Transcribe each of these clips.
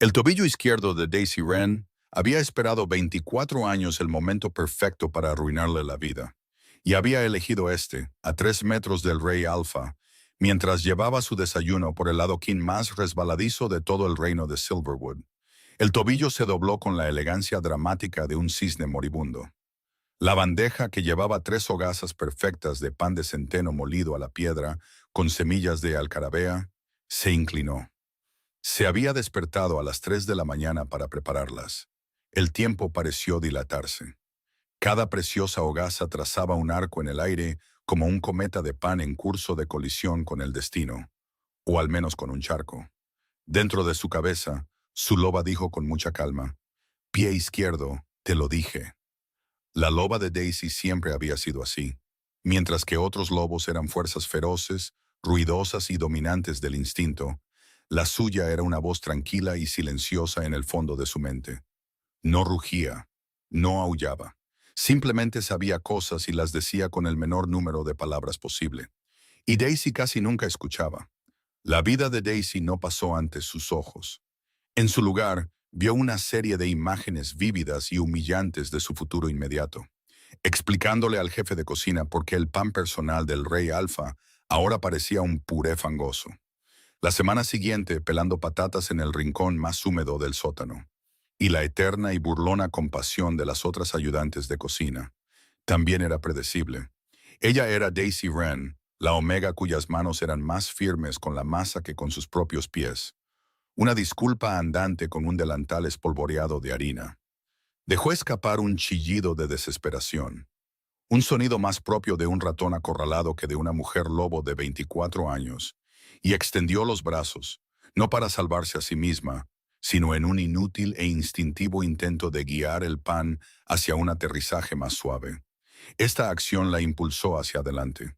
El tobillo izquierdo de Daisy Wren había esperado 24 años el momento perfecto para arruinarle la vida, y había elegido este, a 3 metros del Rey Alpha, mientras llevaba su desayuno por el adoquín más resbaladizo de todo el reino de Silverwood. El tobillo se dobló con la elegancia dramática de un cisne moribundo. La bandeja, que llevaba 3 hogazas perfectas de pan de centeno molido a la piedra con semillas de alcarabea, se inclinó. Se había despertado a las 3 de la mañana para prepararlas. El tiempo pareció dilatarse. Cada preciosa hogaza trazaba un arco en el aire como un cometa de pan en curso de colisión con el destino, o al menos con un charco. Dentro de su cabeza, su loba dijo con mucha calma: «Pie izquierdo, te lo dije». La loba de Daisy siempre había sido así. Mientras que otros lobos eran fuerzas feroces, ruidosas y dominantes del instinto, la suya era una voz tranquila y silenciosa en el fondo de su mente. No rugía, no aullaba. Simplemente sabía cosas y las decía con el menor número de palabras posible. Y Daisy casi nunca escuchaba. La vida de Daisy no pasó ante sus ojos. En su lugar, vio una serie de imágenes vívidas y humillantes de su futuro inmediato, explicándole al jefe de cocina por qué el pan personal del Rey Alfa ahora parecía un puré fangoso. La semana siguiente, pelando patatas en el rincón más húmedo del sótano, y la eterna y burlona compasión de las otras ayudantes de cocina. También era predecible. Ella era Daisy Wren, la omega cuyas manos eran más firmes con la masa que con sus propios pies. Una disculpa andante con un delantal espolvoreado de harina. Dejó escapar un chillido de desesperación, un sonido más propio de un ratón acorralado que de una mujer lobo de 24 años, y extendió los brazos, no para salvarse a sí misma, sino en un inútil e instintivo intento de guiar el pan hacia un aterrizaje más suave. Esta acción la impulsó hacia adelante,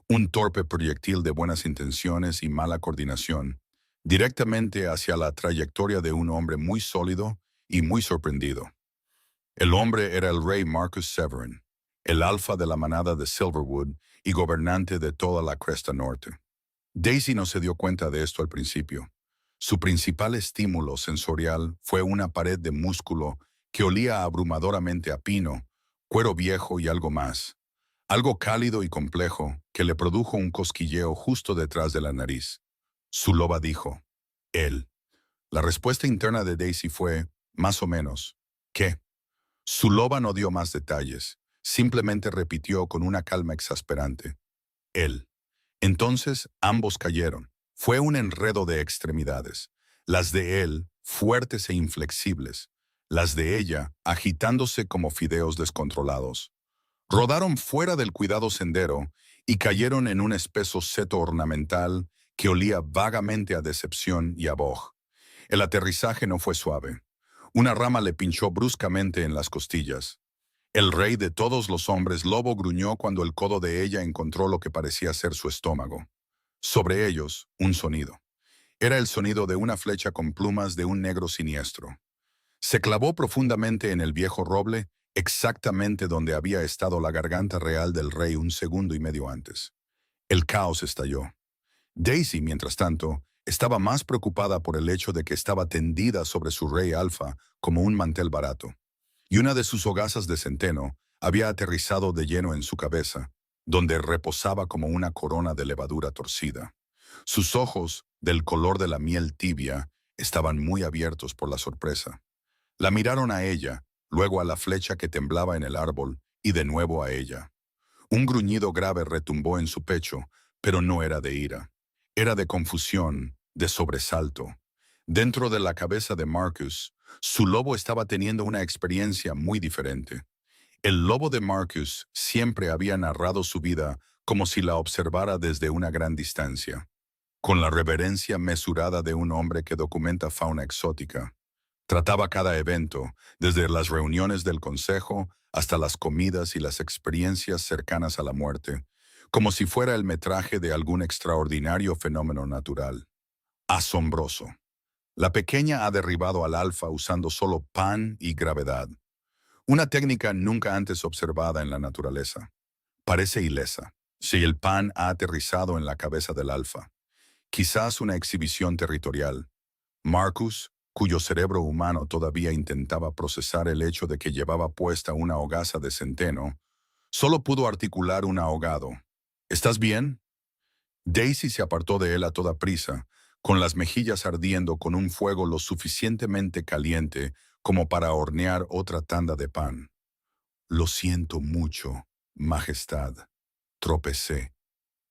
un torpe proyectil de buenas intenciones y mala coordinación, directamente hacia la trayectoria de un hombre muy sólido y muy sorprendido. El hombre era el rey Marcus Severin, el alfa de la manada de Silverwood y gobernante de toda la Cresta Norte. Daisy no se dio cuenta de esto al principio. Su principal estímulo sensorial fue una pared de músculo que olía abrumadoramente a pino, cuero viejo y algo más. Algo cálido y complejo que le produjo un cosquilleo justo detrás de la nariz. Su loba dijo: «Él». La respuesta interna de Daisy fue, más o menos, «¿Qué?». Su loba no dio más detalles, simplemente repitió con una calma exasperante: «Él». Entonces ambos cayeron. Fue un enredo de extremidades. Las de él, fuertes e inflexibles. Las de ella, agitándose como fideos descontrolados. Rodaron fuera del cuidado sendero y cayeron en un espeso seto ornamental que olía vagamente a decepción y a boj. El aterrizaje no fue suave. Una rama le pinchó bruscamente en las costillas. El rey de todos los hombres lobo gruñó cuando el codo de ella encontró lo que parecía ser su estómago. Sobre ellos, un sonido. Era el sonido de una flecha con plumas de un negro siniestro. Se clavó profundamente en el viejo roble, exactamente donde había estado la garganta real del rey un segundo y medio antes. El caos estalló. Daisy, mientras tanto, estaba más preocupada por el hecho de que estaba tendida sobre su rey alfa como un mantel barato, y una de sus hogazas de centeno había aterrizado de lleno en su cabeza, donde reposaba como una corona de levadura torcida. Sus ojos, del color de la miel tibia, estaban muy abiertos por la sorpresa. La miraron a ella, luego a la flecha que temblaba en el árbol, y de nuevo a ella. Un gruñido grave retumbó en su pecho, pero no era de ira. Era de confusión, de sobresalto. Dentro de la cabeza de Marcus, su lobo estaba teniendo una experiencia muy diferente. El lobo de Marcus siempre había narrado su vida como si la observara desde una gran distancia, con la reverencia mesurada de un hombre que documenta fauna exótica. Trataba cada evento, desde las reuniones del consejo hasta las comidas y las experiencias cercanas a la muerte, como si fuera el metraje de algún extraordinario fenómeno natural. Asombroso. La pequeña ha derribado al alfa usando solo pan y gravedad, una técnica nunca antes observada en la naturaleza. Parece ilesa. Si el pan ha aterrizado en la cabeza del alfa, quizás una exhibición territorial. Marcus, cuyo cerebro humano todavía intentaba procesar el hecho de que llevaba puesta una hogaza de centeno, solo pudo articular un ahogado. ¿Estás bien? Daisy se apartó de él a toda prisa, con las mejillas ardiendo con un fuego lo suficientemente caliente como para hornear otra tanda de pan. Lo siento mucho, Majestad. Tropecé.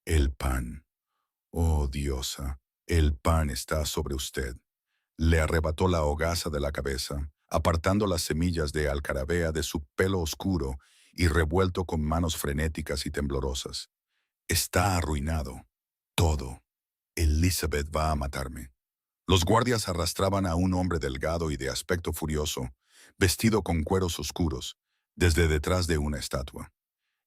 El pan. Oh, diosa, el pan está sobre usted. Le arrebató la hogaza de la cabeza, apartando las semillas de alcarabea de su pelo oscuro y revuelto con manos frenéticas y temblorosas. Está arruinado. Todo. Elizabeth va a matarme. Los guardias arrastraban a un hombre delgado y de aspecto furioso, vestido con cueros oscuros, desde detrás de una estatua.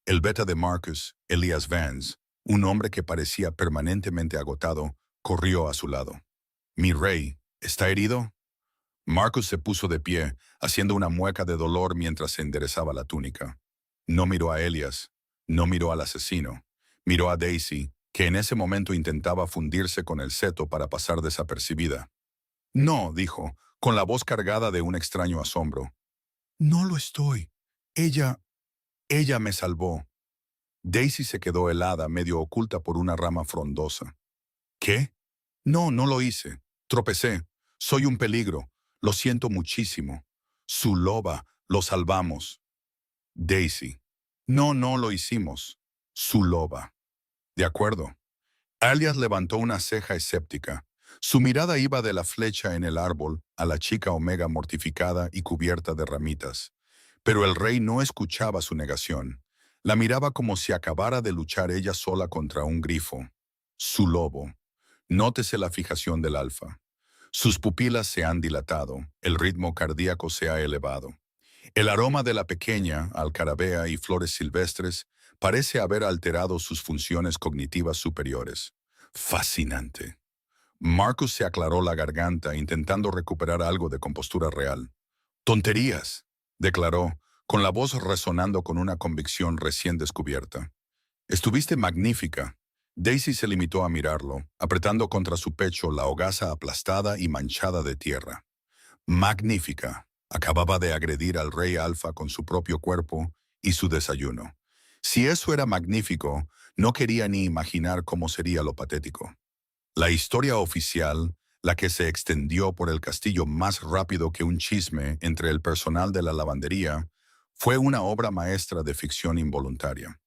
El beta de Marcus, Elias Vance, un hombre que parecía permanentemente agotado, corrió a su lado. «Mi rey, ¿está herido?» Marcus se puso de pie, haciendo una mueca de dolor mientras se enderezaba la túnica. No miró a Elias, no miró al asesino, miró a Daisy, que en ese momento intentaba fundirse con el seto para pasar desapercibida. «No», dijo, con la voz cargada de un extraño asombro. «No lo estoy. Ella me salvó». Daisy se quedó helada, medio oculta por una rama frondosa. «¿Qué? No, no lo hice. Tropecé. Soy un peligro. Lo siento muchísimo. Su loba, lo salvamos». Daisy. «No, no lo hicimos. Su loba». «De acuerdo». Elias levantó una ceja escéptica. Su mirada iba de la flecha en el árbol a la chica Omega mortificada y cubierta de ramitas. Pero el rey no escuchaba su negación. La miraba como si acabara de luchar ella sola contra un grifo. Su lobo. Nótese la fijación del alfa. Sus pupilas se han dilatado, el ritmo cardíaco se ha elevado. El aroma de la pequeña, alcarabea y flores silvestres parece haber alterado sus funciones cognitivas superiores. Fascinante. Marcus se aclaró la garganta intentando recuperar algo de compostura real. «Tonterías», declaró, con la voz resonando con una convicción recién descubierta. «Estuviste magnífica». Daisy se limitó a mirarlo, apretando contra su pecho la hogaza aplastada y manchada de tierra. «Magnífica». Acababa de agredir al rey Alfa con su propio cuerpo y su desayuno. Si eso era magnífico, no quería ni imaginar cómo sería lo patético. La historia oficial, la que se extendió por el castillo más rápido que un chisme entre el personal de la lavandería, fue una obra maestra de ficción involuntaria.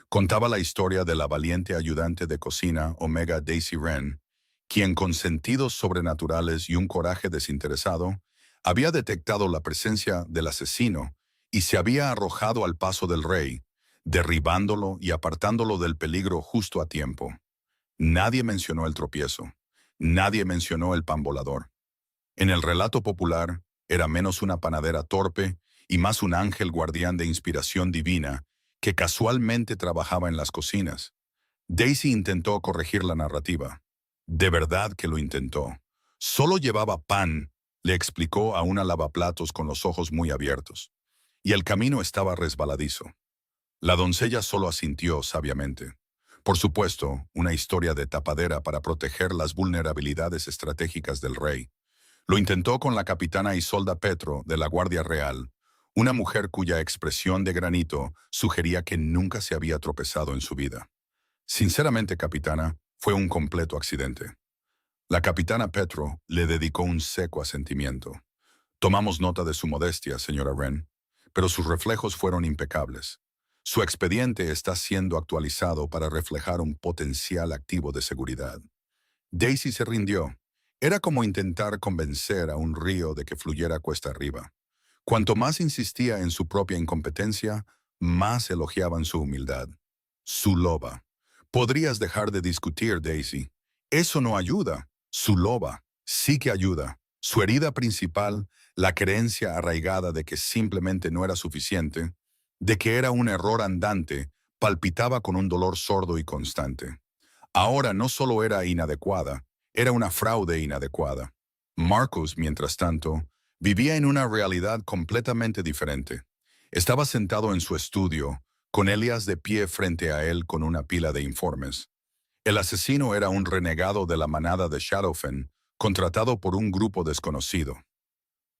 Contaba la historia de la valiente ayudante de cocina Omega Daisy Wren, quien con sentidos sobrenaturales y un coraje desinteresado, había detectado la presencia del asesino y se había arrojado al paso del rey, derribándolo y apartándolo del peligro justo a tiempo. Nadie mencionó el tropiezo. Nadie mencionó el pan volador. En el relato popular, era menos una panadera torpe y más un ángel guardián de inspiración divina que casualmente trabajaba en las cocinas. Daisy intentó corregir la narrativa. De verdad que lo intentó. Solo llevaba pan, le explicó a una lavaplatos con los ojos muy abiertos. Y el camino estaba resbaladizo. La doncella solo asintió sabiamente. Por supuesto, una historia de tapadera para proteger las vulnerabilidades estratégicas del rey. Lo intentó con la capitana Isolda Petro, de la Guardia Real, una mujer cuya expresión de granito sugería que nunca se había tropezado en su vida. Sinceramente, capitana, fue un completo accidente. La capitana Petro le dedicó un seco asentimiento. Tomamos nota de su modestia, señora Wren, pero sus reflejos fueron impecables. Su expediente está siendo actualizado para reflejar un potencial activo de seguridad. Daisy se rindió. Era como intentar convencer a un río de que fluyera cuesta arriba. Cuanto más insistía en su propia incompetencia, más elogiaban su humildad. Su loba. Podrías dejar de discutir, Daisy. Eso no ayuda. Su loba sí que ayuda. Su herida principal, la creencia arraigada de que simplemente no era suficiente, de que era un error andante, palpitaba con un dolor sordo y constante. Ahora no solo era inadecuada, era una fraude inadecuada. Marcus, mientras tanto, vivía en una realidad completamente diferente. Estaba sentado en su estudio, con Elias de pie frente a él con una pila de informes. El asesino era un renegado de la manada de Shadowfen, contratado por un grupo desconocido.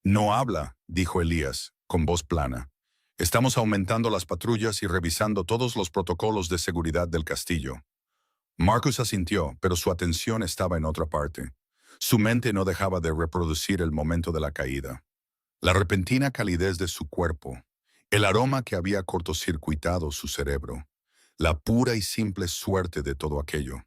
No habla, dijo Elías, con voz plana. Estamos aumentando las patrullas y revisando todos los protocolos de seguridad del castillo. Marcus asintió, pero su atención estaba en otra parte. Su mente no dejaba de reproducir el momento de la caída. La repentina calidez de su cuerpo, el aroma que había cortocircuitado su cerebro, la pura y simple suerte de todo aquello.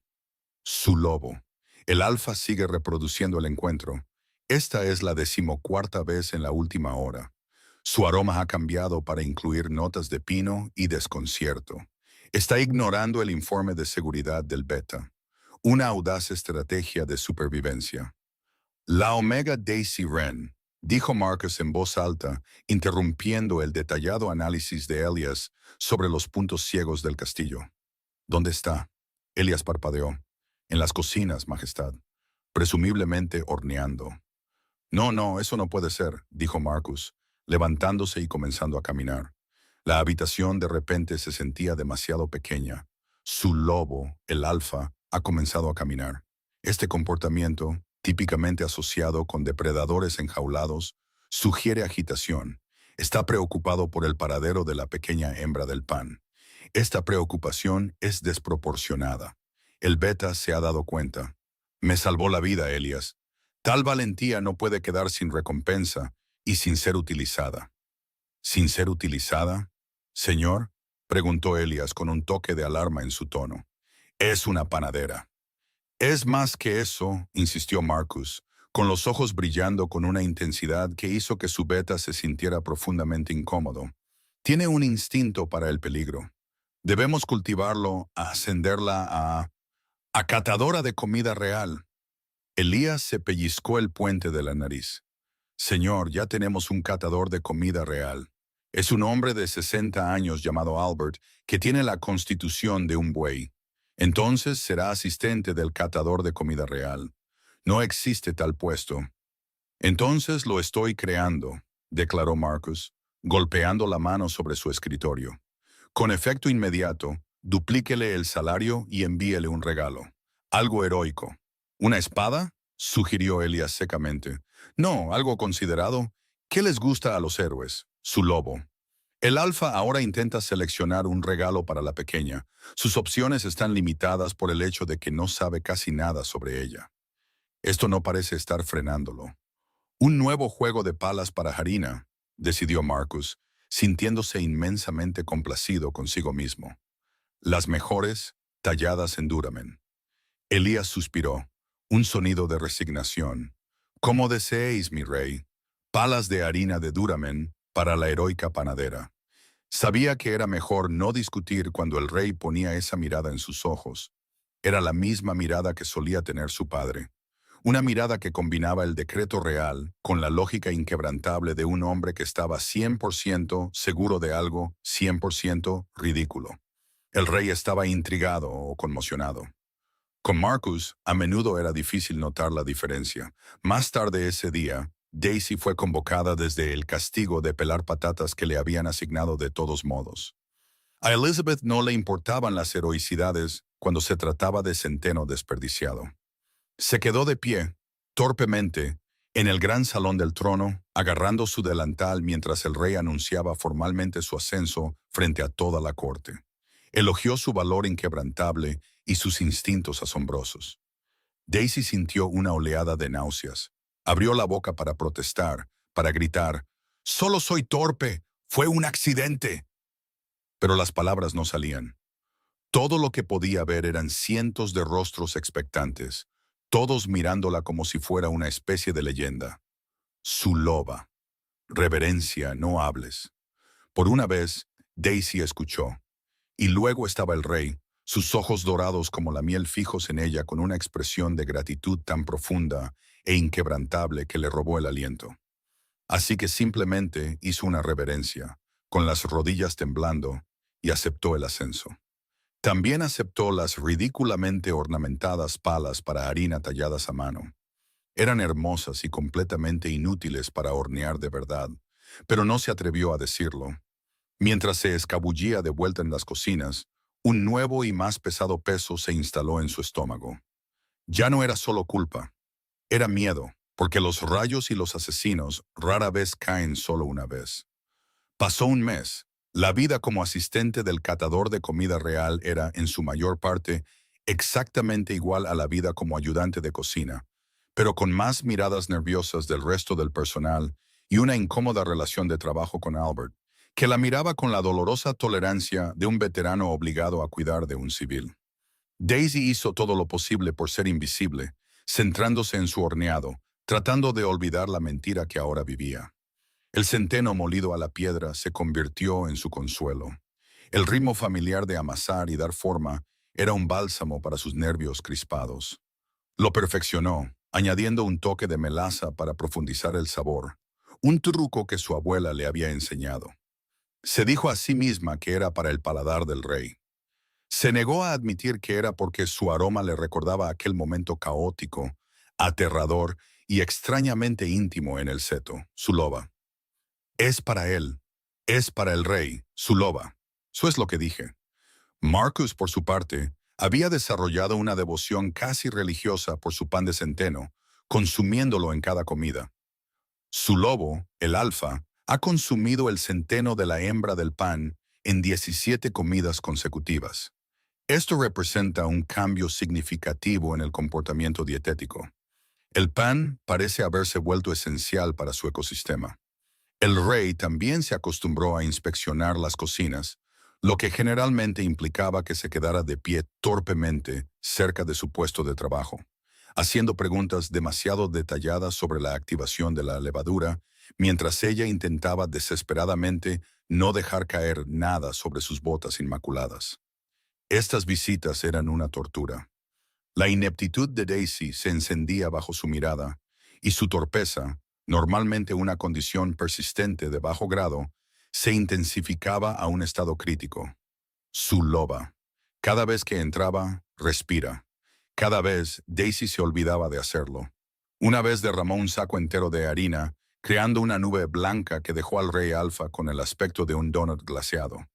Su lobo. El alfa sigue reproduciendo el encuentro. Esta es la 14ª vez en la última hora. Su aroma ha cambiado para incluir notas de pino y desconcierto. Está ignorando el informe de seguridad del beta. Una audaz estrategia de supervivencia. La Omega Daisy Wren, dijo Marcus en voz alta, interrumpiendo el detallado análisis de Elias sobre los puntos ciegos del castillo. ¿Dónde está? Elias parpadeó. En las cocinas, Majestad. Presumiblemente horneando. No, eso no puede ser, dijo Marcus, levantándose y comenzando a caminar. La habitación de repente se sentía demasiado pequeña. Su lobo, el alfa, ha comenzado a caminar. Este comportamiento, típicamente asociado con depredadores enjaulados, sugiere agitación. Está preocupado por el paradero de la pequeña hembra del pan. Esta preocupación es desproporcionada. El beta se ha dado cuenta. Me salvó la vida, Elias. Tal valentía no puede quedar sin recompensa y sin ser utilizada. ¿Sin ser utilizada? Señor, preguntó Elias con un toque de alarma en su tono. Es una panadera. Es más que eso, insistió Marcus, con los ojos brillando con una intensidad que hizo que su beta se sintiera profundamente incómodo. Tiene un instinto para el peligro. Debemos cultivarlo, ascenderla a catadora de comida real. Elías se pellizcó el puente de la nariz. Señor, ya tenemos un catador de comida real. Es un hombre de 60 años llamado Albert que tiene la constitución de un buey. Entonces será asistente del catador de comida real. No existe tal puesto. Entonces lo estoy creando, declaró Marcus, golpeando la mano sobre su escritorio. Con efecto inmediato, duplíquele el salario y envíele un regalo. Algo heroico. ¿Una espada?, sugirió Elias secamente. No, algo considerado. ¿Qué les gusta a los héroes? Su lobo. El alfa ahora intenta seleccionar un regalo para la pequeña. Sus opciones están limitadas por el hecho de que no sabe casi nada sobre ella. Esto no parece estar frenándolo. Un nuevo juego de palas para Harina, decidió Marcus, sintiéndose inmensamente complacido consigo mismo. Las mejores, talladas en duramen. Elías suspiró, un sonido de resignación. Como deseéis, mi rey. Palas de harina de duramen para la heroica panadera. Sabía que era mejor no discutir cuando el rey ponía esa mirada en sus ojos. Era la misma mirada que solía tener su padre. Una mirada que combinaba el decreto real con la lógica inquebrantable de un hombre que estaba 100% seguro de algo, 100% ridículo. El rey estaba intrigado o conmocionado. Con Marcus, a menudo era difícil notar la diferencia. Más tarde ese día, Daisy fue convocada desde el castigo de pelar patatas que le habían asignado de todos modos. A Elizabeth no le importaban las heroicidades cuando se trataba de centeno desperdiciado. Se quedó de pie, torpemente, en el gran salón del trono, agarrando su delantal mientras el rey anunciaba formalmente su ascenso frente a toda la corte. Elogió su valor inquebrantable y sus instintos asombrosos. Daisy sintió una oleada de náuseas. Abrió la boca para protestar, para gritar, «¡Solo soy torpe! ¡Fue un accidente!». Pero las palabras no salían. Todo lo que podía ver eran cientos de rostros expectantes, todos mirándola como si fuera una especie de leyenda. Su loba. Reverencia, no hables. Por una vez, Daisy escuchó. Y luego estaba el rey, sus ojos dorados como la miel fijos en ella con una expresión de gratitud tan profunda e inquebrantable que le robó el aliento. Así que simplemente hizo una reverencia, con las rodillas temblando, y aceptó el ascenso. También aceptó las ridículamente ornamentadas palas para harina talladas a mano. Eran hermosas y completamente inútiles para hornear de verdad, pero no se atrevió a decirlo. Mientras se escabullía de vuelta en las cocinas, un nuevo y más pesado peso se instaló en su estómago. Ya no era solo culpa, Era miedo, porque los rayos y los asesinos rara vez caen solo una vez. Pasó un mes. La vida como asistente del catador de comida real era, en su mayor parte, exactamente igual a la vida como ayudante de cocina, pero con más miradas nerviosas del resto del personal y una incómoda relación de trabajo con Albert, que la miraba con la dolorosa tolerancia de un veterano obligado a cuidar de un civil. Daisy hizo todo lo posible por ser invisible, centrándose en su horneado, tratando de olvidar la mentira que ahora vivía. El centeno molido a la piedra se convirtió en su consuelo. El ritmo familiar de amasar y dar forma era un bálsamo para sus nervios crispados. Lo perfeccionó, añadiendo un toque de melaza para profundizar el sabor, un truco que su abuela le había enseñado. Se dijo a sí misma que era para el paladar del rey. Se negó a admitir que era porque su aroma le recordaba aquel momento caótico, aterrador y extrañamente íntimo en el seto, su loba. Es para él, es para el rey, su loba. Eso es lo que dije. Marcus, por su parte, había desarrollado una devoción casi religiosa por su pan de centeno, consumiéndolo en cada comida. Su lobo, el alfa, ha consumido el centeno de la hembra del pan en 17 comidas consecutivas. Esto representa un cambio significativo en el comportamiento dietético. El pan parece haberse vuelto esencial para su ecosistema. El rey también se acostumbró a inspeccionar las cocinas, lo que generalmente implicaba que se quedara de pie torpemente cerca de su puesto de trabajo, haciendo preguntas demasiado detalladas sobre la activación de la levadura, mientras ella intentaba desesperadamente no dejar caer nada sobre sus botas inmaculadas. Estas visitas eran una tortura. La ineptitud de Daisy se encendía bajo su mirada, y su torpeza, normalmente una condición persistente de bajo grado, se intensificaba a un estado crítico. Su loba. Cada vez que entraba, respira. Cada vez, Daisy se olvidaba de hacerlo. Una vez derramó un saco entero de harina, creando una nube blanca que dejó al rey Alfa con el aspecto de un donut glaseado.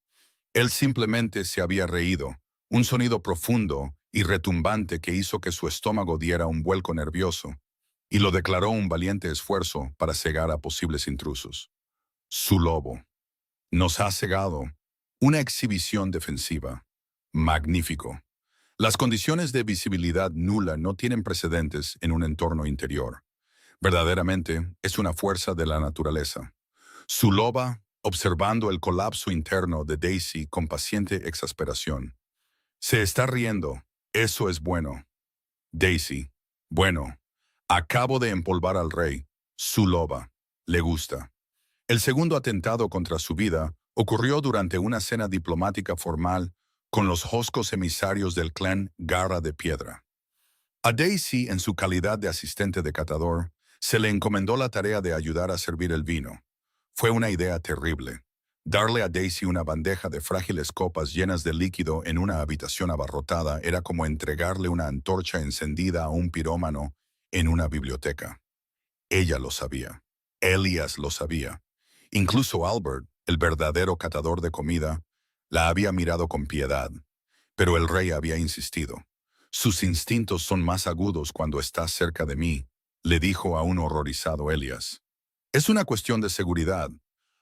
Él simplemente se había reído, un sonido profundo y retumbante que hizo que su estómago diera un vuelco nervioso, y lo declaró un valiente esfuerzo para cegar a posibles intrusos. Su lobo. Nos ha cegado. Una exhibición defensiva. Magnífico. Las condiciones de visibilidad nula no tienen precedentes en un entorno interior. Verdaderamente, es una fuerza de la naturaleza. Su loba, observando el colapso interno de Daisy con paciente exasperación. Se está riendo. Eso es bueno. Daisy. Bueno. Acabo de empolvar al rey. Su loba. Le gusta. El segundo atentado contra su vida ocurrió durante una cena diplomática formal con los hoscos emisarios del clan Garra de Piedra. A Daisy, en su calidad de asistente de catador, se le encomendó la tarea de ayudar a servir el vino. Fue una idea terrible. Darle a Daisy una bandeja de frágiles copas llenas de líquido en una habitación abarrotada era como entregarle una antorcha encendida a un pirómano en una biblioteca. Ella lo sabía. Elias lo sabía. Incluso Albert, el verdadero catador de comida, la había mirado con piedad. Pero el rey había insistido. Sus instintos son más agudos cuando estás cerca de mí, le dijo a un horrorizado Elias. Es una cuestión de seguridad.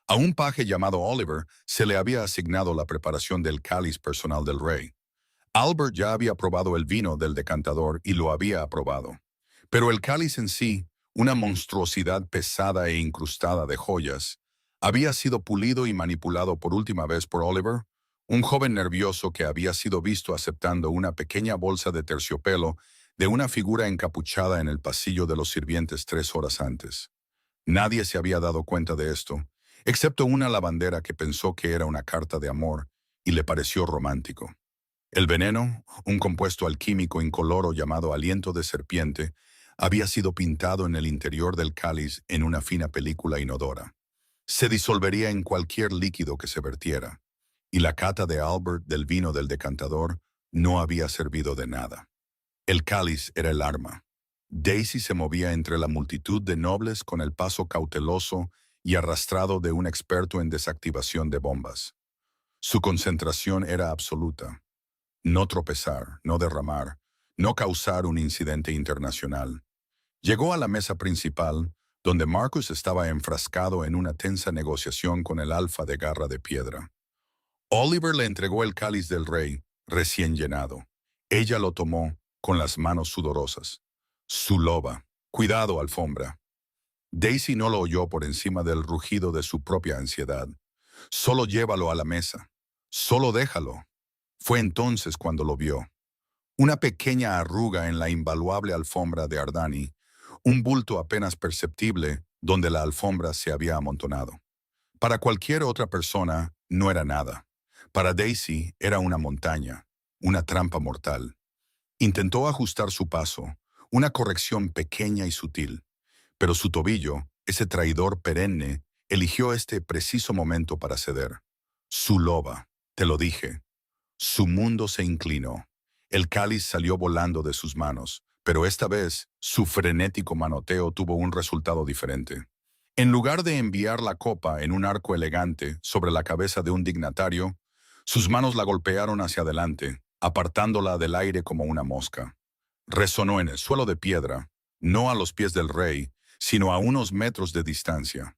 A un paje llamado Oliver se le había asignado la preparación del cáliz personal del rey. Albert ya había probado el vino del decantador y lo había aprobado. Pero el cáliz en sí, una monstruosidad pesada e incrustada de joyas, había sido pulido y manipulado por última vez por Oliver, un joven nervioso que había sido visto aceptando una pequeña bolsa de terciopelo de una figura encapuchada en el pasillo de los sirvientes 3 horas antes. Nadie se había dado cuenta de esto, excepto una lavandera que pensó que era una carta de amor y le pareció romántico. El veneno, un compuesto alquímico incoloro llamado aliento de serpiente, había sido pintado en el interior del cáliz en una fina película inodora. Se disolvería en cualquier líquido que se vertiera, y la cata de Albert del vino del decantador no había servido de nada. El cáliz era el arma. Daisy se movía entre la multitud de nobles con el paso cauteloso y arrastrado de un experto en desactivación de bombas. Su concentración era absoluta. No tropezar, no derramar, no causar un incidente internacional. Llegó a la mesa principal, donde Marcus estaba enfrascado en una tensa negociación con el alfa de garra de piedra. Oliver le entregó el cáliz del rey, recién llenado. Ella lo tomó con las manos sudorosas. Su loba. Cuidado, alfombra. Daisy no lo oyó por encima del rugido de su propia ansiedad. Solo llévalo a la mesa. Solo déjalo. Fue entonces cuando lo vio. Una pequeña arruga en la invaluable alfombra de Ardani, un bulto apenas perceptible donde la alfombra se había amontonado. Para cualquier otra persona no era nada. Para Daisy era una montaña, una trampa mortal. Intentó ajustar su paso, una corrección pequeña y sutil, pero su tobillo, ese traidor perenne, eligió este preciso momento para ceder. Su loba, te lo dije. Su mundo se inclinó. El cáliz salió volando de sus manos, pero esta vez su frenético manoteo tuvo un resultado diferente. En lugar de enviar la copa en un arco elegante sobre la cabeza de un dignatario, sus manos la golpearon hacia adelante, apartándola del aire como una mosca. Resonó en el suelo de piedra, no a los pies del rey, sino a unos metros de distancia.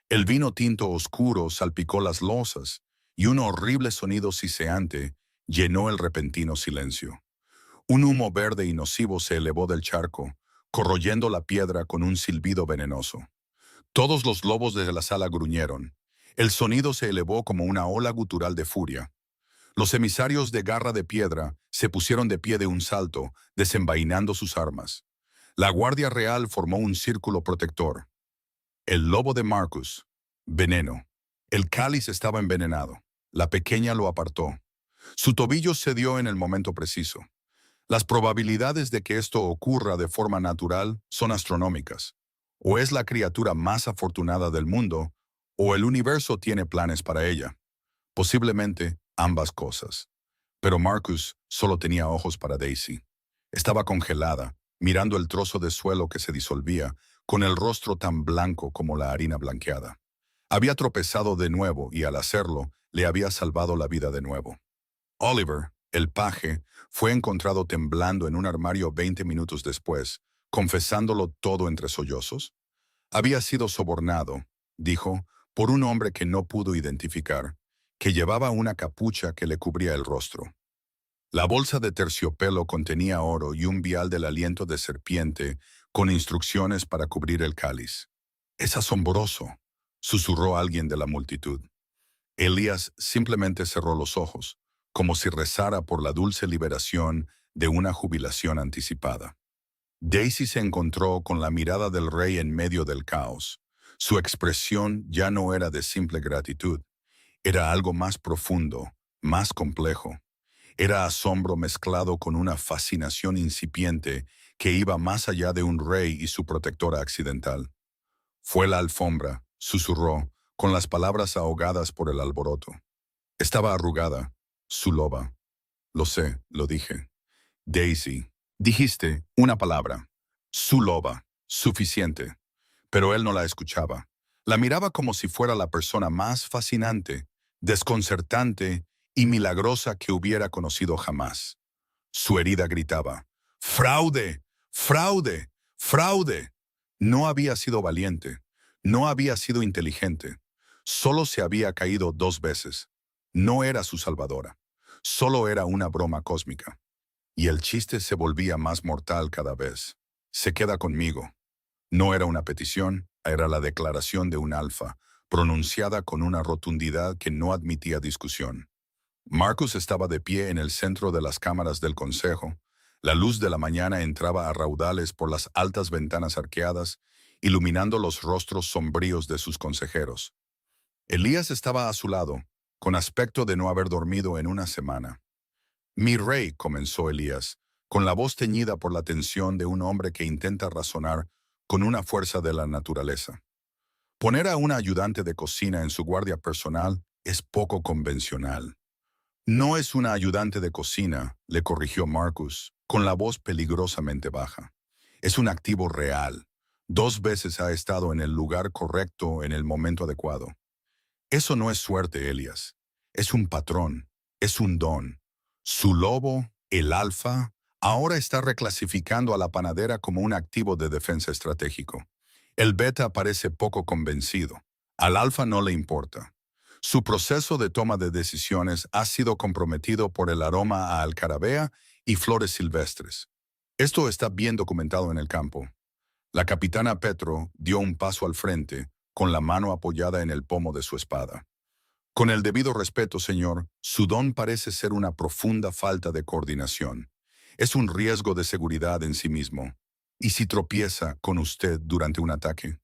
El vino tinto oscuro salpicó las losas, y un horrible sonido siseante llenó el repentino silencio. Un humo verde y nocivo se elevó del charco, corroyendo la piedra con un silbido venenoso. Todos los lobos de la sala gruñeron. El sonido se elevó como una ola gutural de furia. Los emisarios de garra de piedra se pusieron de pie de un salto, desenvainando sus armas. La Guardia Real formó un círculo protector. El lobo de Marcus. Veneno. El cáliz estaba envenenado. La pequeña lo apartó. Su tobillo cedió en el momento preciso. Las probabilidades de que esto ocurra de forma natural son astronómicas. O es la criatura más afortunada del mundo, o el universo tiene planes para ella. Posiblemente ambas cosas. Pero Marcus solo tenía ojos para Daisy. Estaba congelada, mirando el trozo de suelo que se disolvía, con el rostro tan blanco como la harina blanqueada. Había tropezado de nuevo y al hacerlo, le había salvado la vida de nuevo. Oliver, el paje, fue encontrado temblando en un armario 20 minutos después, confesándolo todo entre sollozos. Había sido sobornado, dijo, por un hombre que no pudo identificar, que llevaba una capucha que le cubría el rostro. La bolsa de terciopelo contenía oro y un vial del aliento de serpiente con instrucciones para cubrir el cáliz. «Es asombroso», susurró alguien de la multitud. Elías simplemente cerró los ojos, como si rezara por la dulce liberación de una jubilación anticipada. Daisy se encontró con la mirada del rey en medio del caos. Su expresión ya no era de simple gratitud, era algo más profundo, más complejo. Era asombro mezclado con una fascinación incipiente que iba más allá de un rey y su protectora accidental. Fue la alfombra, susurró, con las palabras ahogadas por el alboroto. Estaba arrugada, su loba. Lo sé, lo dije. Daisy, dijiste una palabra. Su loba, suficiente. Pero él no la escuchaba. La miraba como si fuera la persona más fascinante, desconcertante y milagrosa que hubiera conocido jamás. Su herida gritaba, «¡Fraude! ¡Fraude! ¡Fraude!». No había sido valiente, no había sido inteligente, solo se había caído 2 veces. No era su salvadora, solo era una broma cósmica. Y el chiste se volvía más mortal cada vez. «Se queda conmigo». No era una petición, era la declaración de un alfa, pronunciada con una rotundidad que no admitía discusión. Marcus estaba de pie en el centro de las cámaras del consejo. La luz de la mañana entraba a raudales por las altas ventanas arqueadas, iluminando los rostros sombríos de sus consejeros. Elías estaba a su lado, con aspecto de no haber dormido en una semana. «Mi rey», comenzó Elías, con la voz teñida por la tensión de un hombre que intenta razonar con una fuerza de la naturaleza. Poner a una ayudante de cocina en su guardia personal es poco convencional. «No es una ayudante de cocina», le corrigió Marcus, con la voz peligrosamente baja. «Es un activo real. 2 veces ha estado en el lugar correcto en el momento adecuado. Eso no es suerte, Elías. Es un patrón, es un don. Su lobo, el alfa, Ahora está reclasificando a la panadera como un activo de defensa estratégico. El beta parece poco convencido. Al alfa no le importa. Su proceso de toma de decisiones ha sido comprometido por el aroma a alcarabea y flores silvestres. Esto está bien documentado en el campo. La capitana Petro dio un paso al frente, con la mano apoyada en el pomo de su espada. Con el debido respeto, señor, su don parece ser una profunda falta de coordinación. Es un riesgo de seguridad en sí mismo. ¿Y si tropieza con usted durante un ataque?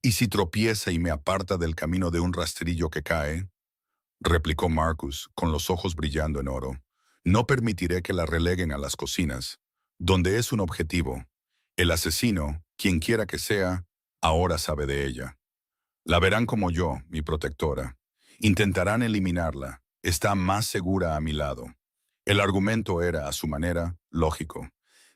¿Y si tropieza y me aparta del camino de un rastrillo que cae? Replicó Marcus, con los ojos brillando en oro. No permitiré que la releguen a las cocinas, donde es un objetivo. El asesino, quien quiera que sea, ahora sabe de ella. La verán como yo, mi protectora. Intentarán eliminarla. Está más segura a mi lado. El argumento era, a su manera, lógico.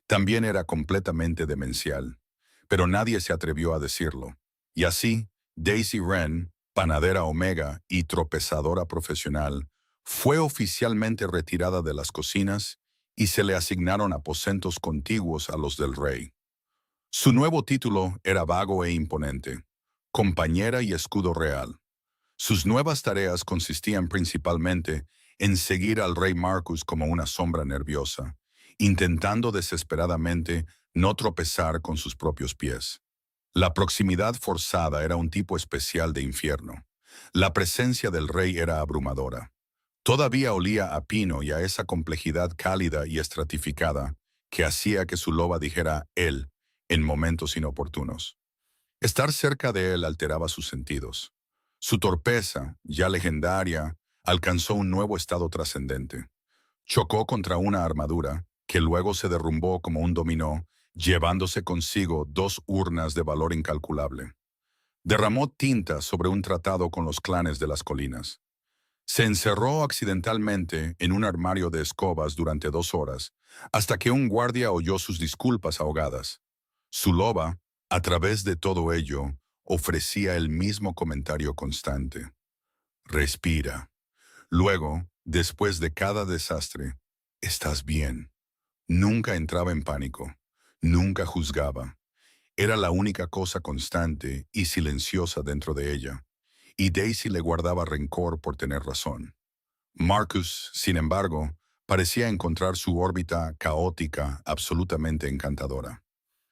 También era completamente demencial. Pero nadie se atrevió a decirlo. Y así, Daisy Wren, panadera omega y tropezadora profesional, fue oficialmente retirada de las cocinas y se le asignaron aposentos contiguos a los del rey. Su nuevo título era vago e imponente: compañera y escudo real. Sus nuevas tareas consistían principalmente en seguir al rey Marcus como una sombra nerviosa, intentando desesperadamente no tropezar con sus propios pies. La proximidad forzada era un tipo especial de infierno. La presencia del rey era abrumadora. Todavía olía a pino y a esa complejidad cálida y estratificada que hacía que su loba dijera él en momentos inoportunos. Estar cerca de él alteraba sus sentidos. Su torpeza, ya legendaria, alcanzó un nuevo estado trascendente. Chocó contra una armadura, que luego se derrumbó como un dominó, llevándose consigo 2 urnas de valor incalculable. Derramó tinta sobre un tratado con los clanes de las colinas. Se encerró accidentalmente en un armario de escobas durante 2 horas, hasta que un guardia oyó sus disculpas ahogadas. Su loba, a través de todo ello, ofrecía el mismo comentario constante: respira. Luego, después de cada desastre: estás bien. Nunca entraba en pánico, nunca juzgaba. Era la única cosa constante y silenciosa dentro de ella, y Daisy le guardaba rencor por tener razón. Marcus, sin embargo, parecía encontrar su órbita caótica absolutamente encantadora.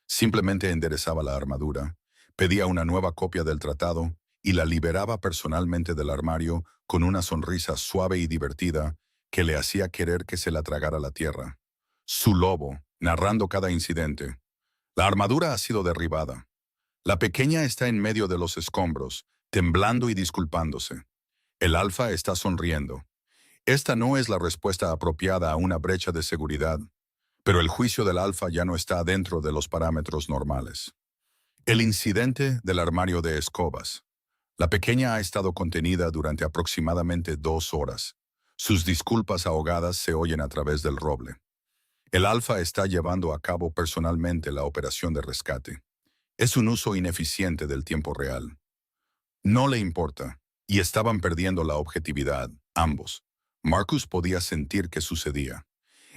Simplemente enderezaba la armadura, pedía una nueva copia del tratado y la liberaba personalmente del armario con una sonrisa suave y divertida que le hacía querer que se la tragara la tierra. Su lobo, narrando cada incidente. La armadura ha sido derribada. La pequeña está en medio de los escombros, temblando y disculpándose. El alfa está sonriendo. Esta no es la respuesta apropiada a una brecha de seguridad, pero el juicio del alfa ya no está dentro de los parámetros normales. El incidente del armario de escobas. La pequeña ha estado contenida durante aproximadamente 2 horas. Sus disculpas ahogadas se oyen a través del roble. El alfa está llevando a cabo personalmente la operación de rescate. Es un uso ineficiente del tiempo real. No le importa, y estaban perdiendo la objetividad, ambos. Marcus podía sentir que sucedía.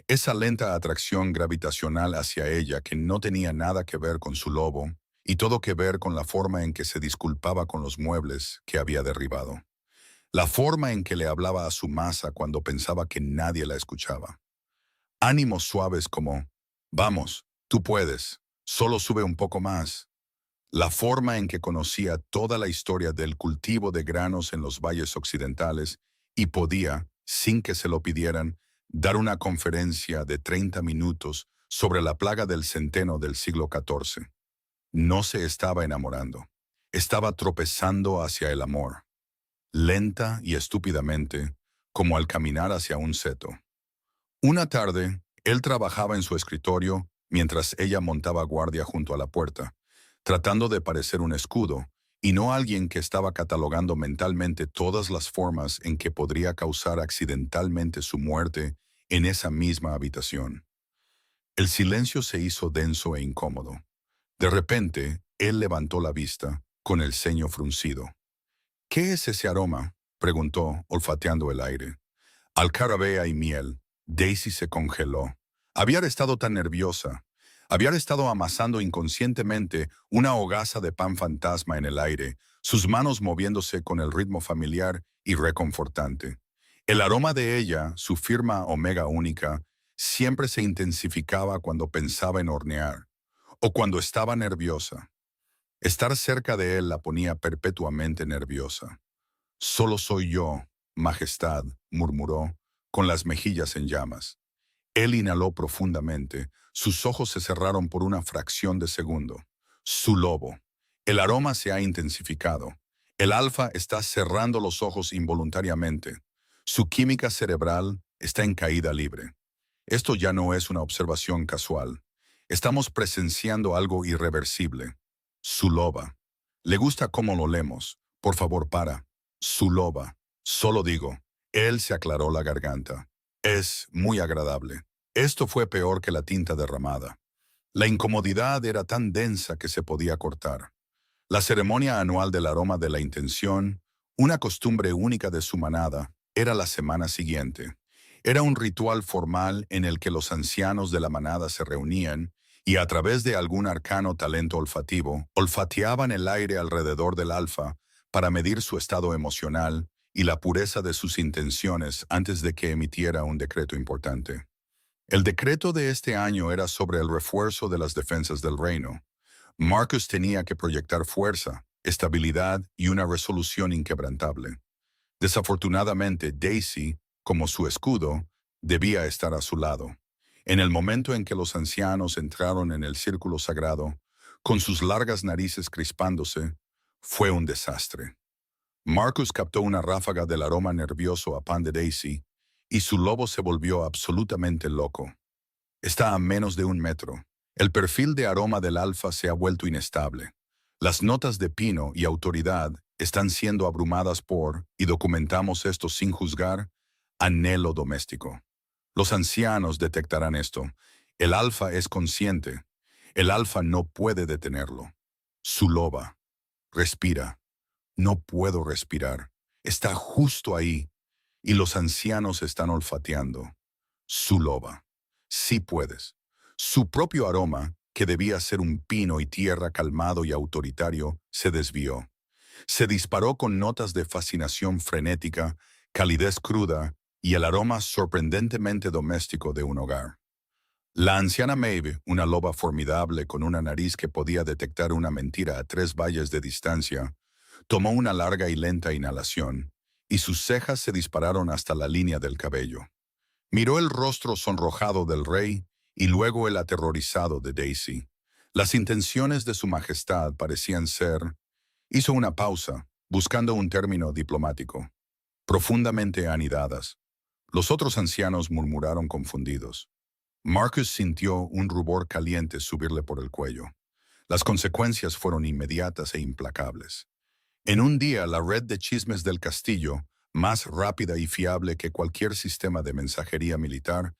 Esa lenta atracción gravitacional hacia ella que no tenía nada que ver con su lobo, y todo que ver con la forma en que se disculpaba con los muebles que había derribado. La forma en que le hablaba a su masa cuando pensaba que nadie la escuchaba. Ánimos suaves como: vamos, tú puedes, solo sube un poco más. La forma en que conocía toda la historia del cultivo de granos en los valles occidentales y podía, sin que se lo pidieran, dar una conferencia de 30 minutos sobre la plaga del centeno del siglo XIV. No se estaba enamorando. Estaba tropezando hacia el amor, lenta y estúpidamente, como al caminar hacia un seto. Una tarde, él trabajaba en su escritorio mientras ella montaba guardia junto a la puerta, tratando de parecer un escudo, y no alguien que estaba catalogando mentalmente todas las formas en que podría causar accidentalmente su muerte en esa misma habitación. El silencio se hizo denso e incómodo. De repente, él levantó la vista, con el ceño fruncido. «¿Qué es ese aroma?», preguntó, olfateando el aire. «Alcarabea y miel». Daisy se congeló. Había estado tan nerviosa. Había estado amasando inconscientemente una hogaza de pan fantasma en el aire, sus manos moviéndose con el ritmo familiar y reconfortante. El aroma de ella, su firma omega única, siempre se intensificaba cuando pensaba en hornear o cuando estaba nerviosa. Estar cerca de él la ponía perpetuamente nerviosa. Solo soy yo, Majestad, murmuró, con las mejillas en llamas. Él inhaló profundamente. Sus ojos se cerraron por una fracción de segundo. Su lobo. El aroma se ha intensificado. El alfa está cerrando los ojos involuntariamente. Su química cerebral está en caída libre. Esto ya no es una observación casual. Estamos presenciando algo irreversible. Su loba. Le gusta cómo lo leemos. Por favor, para. Su loba. Solo digo. Él se aclaró la garganta. Es muy agradable. Esto fue peor que la tinta derramada. La incomodidad era tan densa que se podía cortar. La ceremonia anual del aroma de la intención, una costumbre única de su manada, era la semana siguiente. Era un ritual formal en el que los ancianos de la manada se reunían y a través de algún arcano talento olfativo, olfateaban el aire alrededor del alfa para medir su estado emocional y la pureza de sus intenciones antes de que emitiera un decreto importante. El decreto de este año era sobre el refuerzo de las defensas del reino. Marcus tenía que proyectar fuerza, estabilidad y una resolución inquebrantable. Desafortunadamente, Daisy, como su escudo, debía estar a su lado. En el momento en que los ancianos entraron en el círculo sagrado, con sus largas narices crispándose, fue un desastre. Marcus captó una ráfaga del aroma nervioso a pan de Daisy, y su lobo se volvió absolutamente loco. Está a menos de 1 metro. El perfil de aroma del alfa se ha vuelto inestable. Las notas de pino y autoridad están siendo abrumadas por, y documentamos esto sin juzgar, anhelo doméstico. Los ancianos detectarán esto. El alfa es consciente. El alfa no puede detenerlo. Su loba. Respira. No puedo respirar. Está justo ahí. Y los ancianos están olfateando. Su loba. Sí puedes. Su propio aroma, que debía ser un pino y tierra calmado y autoritario, se desvió. Se disparó con notas de fascinación frenética, calidez cruda y el aroma sorprendentemente doméstico de un hogar. La anciana Maeve, una loba formidable con una nariz que podía detectar una mentira a 3 valles de distancia, tomó una larga y lenta inhalación, y sus cejas se dispararon hasta la línea del cabello. Miró el rostro sonrojado del rey y luego el aterrorizado de Daisy. Las intenciones de su majestad parecían ser... Hizo una pausa, buscando un término diplomático. Profundamente anidadas. Los otros ancianos murmuraron confundidos. Marcus sintió un rubor caliente subirle por el cuello. Las consecuencias fueron inmediatas e implacables. En un día, la red de chismes del castillo, más rápida y fiable que cualquier sistema de mensajería militar,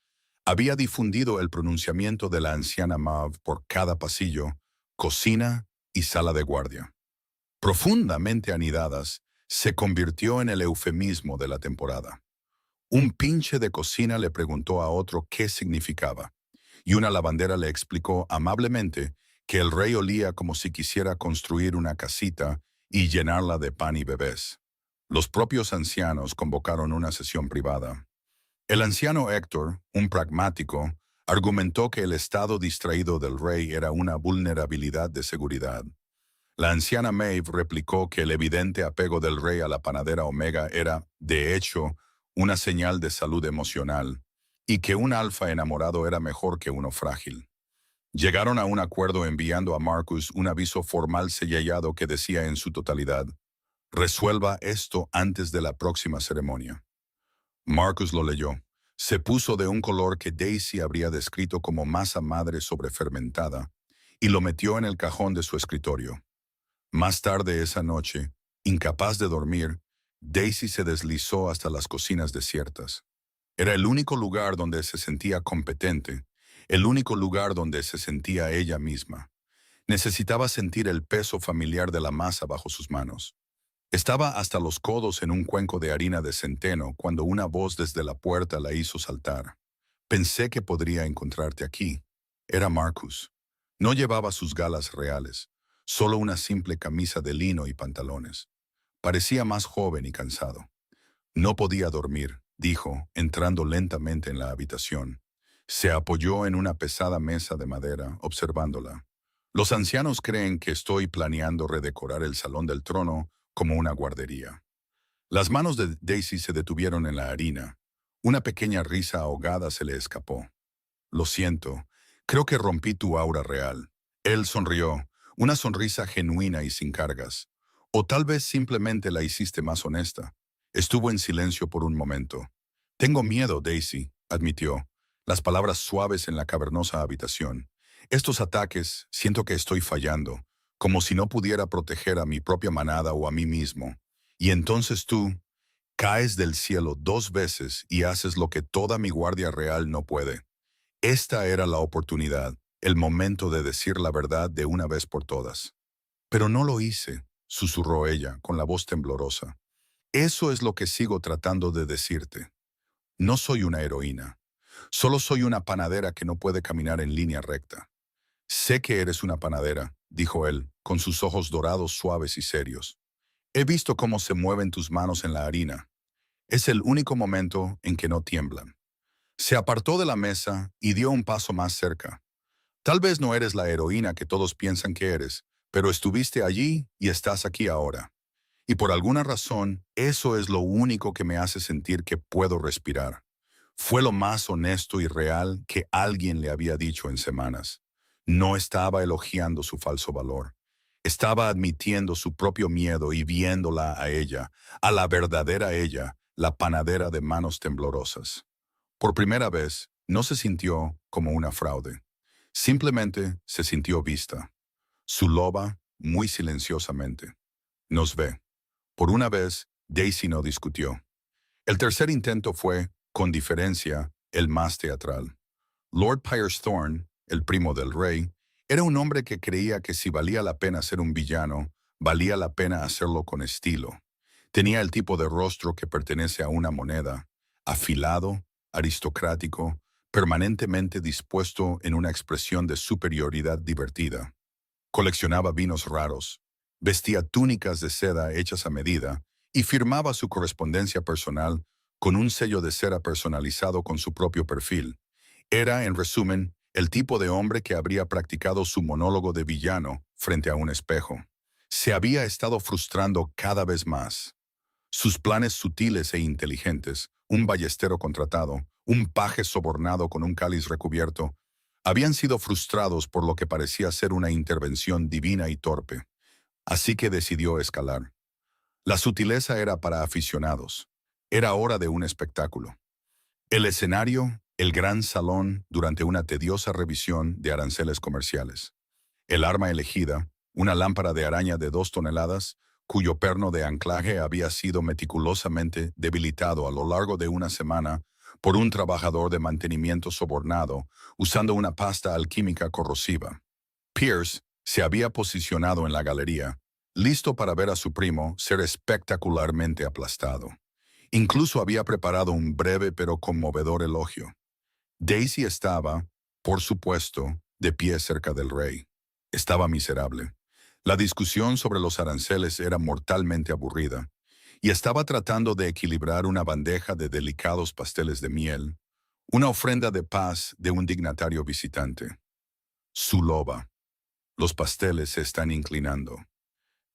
había difundido el pronunciamiento de la anciana Maeve por cada pasillo, cocina y sala de guardia. Profundamente anidadas, se convirtió en el eufemismo de la temporada. Un pinche de cocina le preguntó a otro qué significaba, y una lavandera le explicó amablemente que el rey olía como si quisiera construir una casita y llenarla de pan y bebés. Los propios ancianos convocaron una sesión privada. El anciano Héctor, un pragmático, argumentó que el estado distraído del rey era una vulnerabilidad de seguridad. La anciana Maeve replicó que el evidente apego del rey a la panadera Omega era, de hecho, una señal de salud emocional, y que un alfa enamorado era mejor que uno frágil. Llegaron a un acuerdo enviando a Marcus un aviso formal sellado que decía en su totalidad: resuelva esto antes de la próxima ceremonia. Marcus lo leyó. Se puso de un color que Daisy habría descrito como masa madre sobrefermentada y lo metió en el cajón de su escritorio. Más tarde esa noche, incapaz de dormir, Daisy se deslizó hasta las cocinas desiertas. Era el único lugar donde se sentía competente, el único lugar donde se sentía ella misma. Necesitaba sentir el peso familiar de la masa bajo sus manos. Estaba hasta los codos en un cuenco de harina de centeno cuando una voz desde la puerta la hizo saltar. Pensé que podría encontrarte aquí. Era Marcus. No llevaba sus galas reales, solo una simple camisa de lino y pantalones. Parecía más joven y cansado. No podía dormir, dijo, entrando lentamente en la habitación. Se apoyó en una pesada mesa de madera, observándola. Los ancianos creen que estoy planeando redecorar el salón del trono como una guardería. Las manos de Daisy se detuvieron en la harina. Una pequeña risa ahogada se le escapó. Lo siento, creo que rompí tu aura real. Él sonrió, una sonrisa genuina y sin cargas. O tal vez simplemente la hiciste más honesta. Estuvo en silencio por un momento. Tengo miedo, Daisy, admitió, las palabras suaves en la cavernosa habitación. Estos ataques, siento que estoy fallando, como si no pudiera proteger a mi propia manada o a mí mismo. Y entonces tú, caes del cielo 2 veces y haces lo que toda mi guardia real no puede. Esta era la oportunidad, el momento de decir la verdad de una vez por todas. Pero no lo hice, susurró ella, con la voz temblorosa. Eso es lo que sigo tratando de decirte. No soy una heroína. Solo soy una panadera que no puede caminar en línea recta. Sé que eres una panadera, dijo él, con sus ojos dorados suaves y serios. He visto cómo se mueven tus manos en la harina. Es el único momento en que no tiemblan. Se apartó de la mesa y dio un paso más cerca. Tal vez no eres la heroína que todos piensan que eres, pero estuviste allí y estás aquí ahora. Y por alguna razón, eso es lo único que me hace sentir que puedo respirar. Fue lo más honesto y real que alguien le había dicho en semanas. No estaba elogiando su falso valor. Estaba admitiendo su propio miedo y viéndola a ella, a la verdadera ella, la panadera de manos temblorosas. Por primera vez, no se sintió como una fraude. Simplemente se sintió vista. Su loba, muy silenciosamente. Nos ve. Por una vez, Daisy no discutió. El tercer intento fue, con diferencia, el más teatral. Lord Thorne, el primo del rey, era un hombre que creía que si valía la pena ser un villano, valía la pena hacerlo con estilo. Tenía el tipo de rostro que pertenece a una moneda, afilado, aristocrático, permanentemente dispuesto en una expresión de superioridad divertida. Coleccionaba vinos raros, vestía túnicas de seda hechas a medida y firmaba su correspondencia personal con un sello de cera personalizado con su propio perfil. Era, en resumen, el tipo de hombre que habría practicado su monólogo de villano frente a un espejo. Se había estado frustrando cada vez más. Sus planes sutiles e inteligentes, un ballestero contratado, un paje sobornado con un cáliz recubierto, habían sido frustrados por lo que parecía ser una intervención divina y torpe. Así que decidió escalar. La sutileza era para aficionados. Era hora de un espectáculo. El escenario, el gran salón durante una tediosa revisión de aranceles comerciales. El arma elegida, una lámpara de araña de 2 toneladas, cuyo perno de anclaje había sido meticulosamente debilitado a lo largo de una semana por un trabajador de mantenimiento sobornado usando una pasta alquímica corrosiva. Pierce se había posicionado en la galería, listo para ver a su primo ser espectacularmente aplastado. Incluso había preparado un breve pero conmovedor elogio. Daisy estaba, por supuesto, de pie cerca del rey. Estaba miserable. La discusión sobre los aranceles era mortalmente aburrida, y estaba tratando de equilibrar una bandeja de delicados pasteles de miel, una ofrenda de paz de un dignatario visitante. Su loba. Los pasteles se están inclinando.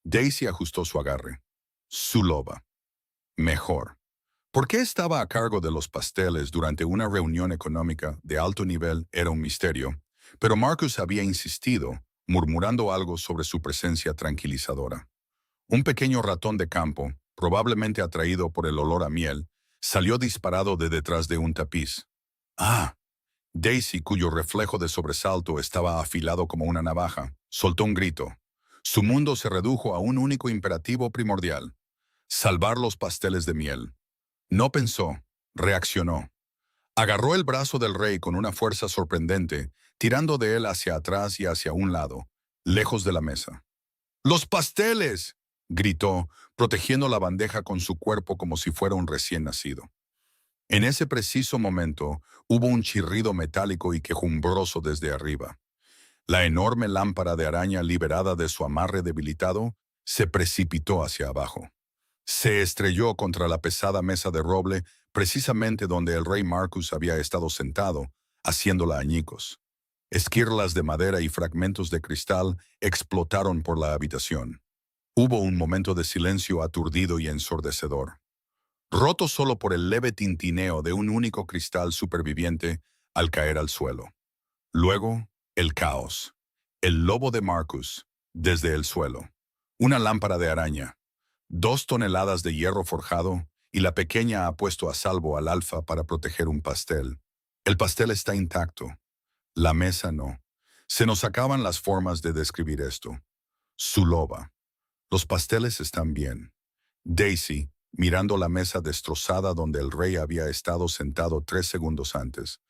Daisy ajustó su agarre. Su loba. Mejor. ¿Por qué estaba a cargo de los pasteles durante una reunión económica de alto nivel era un misterio, pero Marcus había insistido, murmurando algo sobre su presencia tranquilizadora. Un pequeño ratón de campo, probablemente atraído por el olor a miel, salió disparado de detrás de un tapiz. ¡Ah! Daisy, cuyo reflejo de sobresalto estaba afilado como una navaja, soltó un grito. Su mundo se redujo a un único imperativo primordial: salvar los pasteles de miel. No pensó, reaccionó. Agarró el brazo del rey con una fuerza sorprendente, tirando de él hacia atrás y hacia un lado, lejos de la mesa. ¡Los pasteles!, gritó, protegiendo la bandeja con su cuerpo como si fuera un recién nacido. En ese preciso momento, hubo un chirrido metálico y quejumbroso desde arriba. La enorme lámpara de araña liberada de su amarre debilitado se precipitó hacia abajo. Se estrelló contra la pesada mesa de roble precisamente donde el rey Marcus había estado sentado, haciéndola añicos. Esquirlas de madera y fragmentos de cristal explotaron por la habitación. Hubo un momento de silencio aturdido y ensordecedor, roto solo por el leve tintineo de un único cristal superviviente al caer al suelo. Luego, el caos. El lobo de Marcus, desde el suelo. Una lámpara de araña. 2 toneladas de hierro forjado y la pequeña ha puesto a salvo al alfa para proteger un pastel. El pastel está intacto. La mesa no. Se nos acaban las formas de describir esto. Su loba. Los pasteles están bien. Daisy, mirando la mesa destrozada donde el rey había estado sentado 3 segundos antes.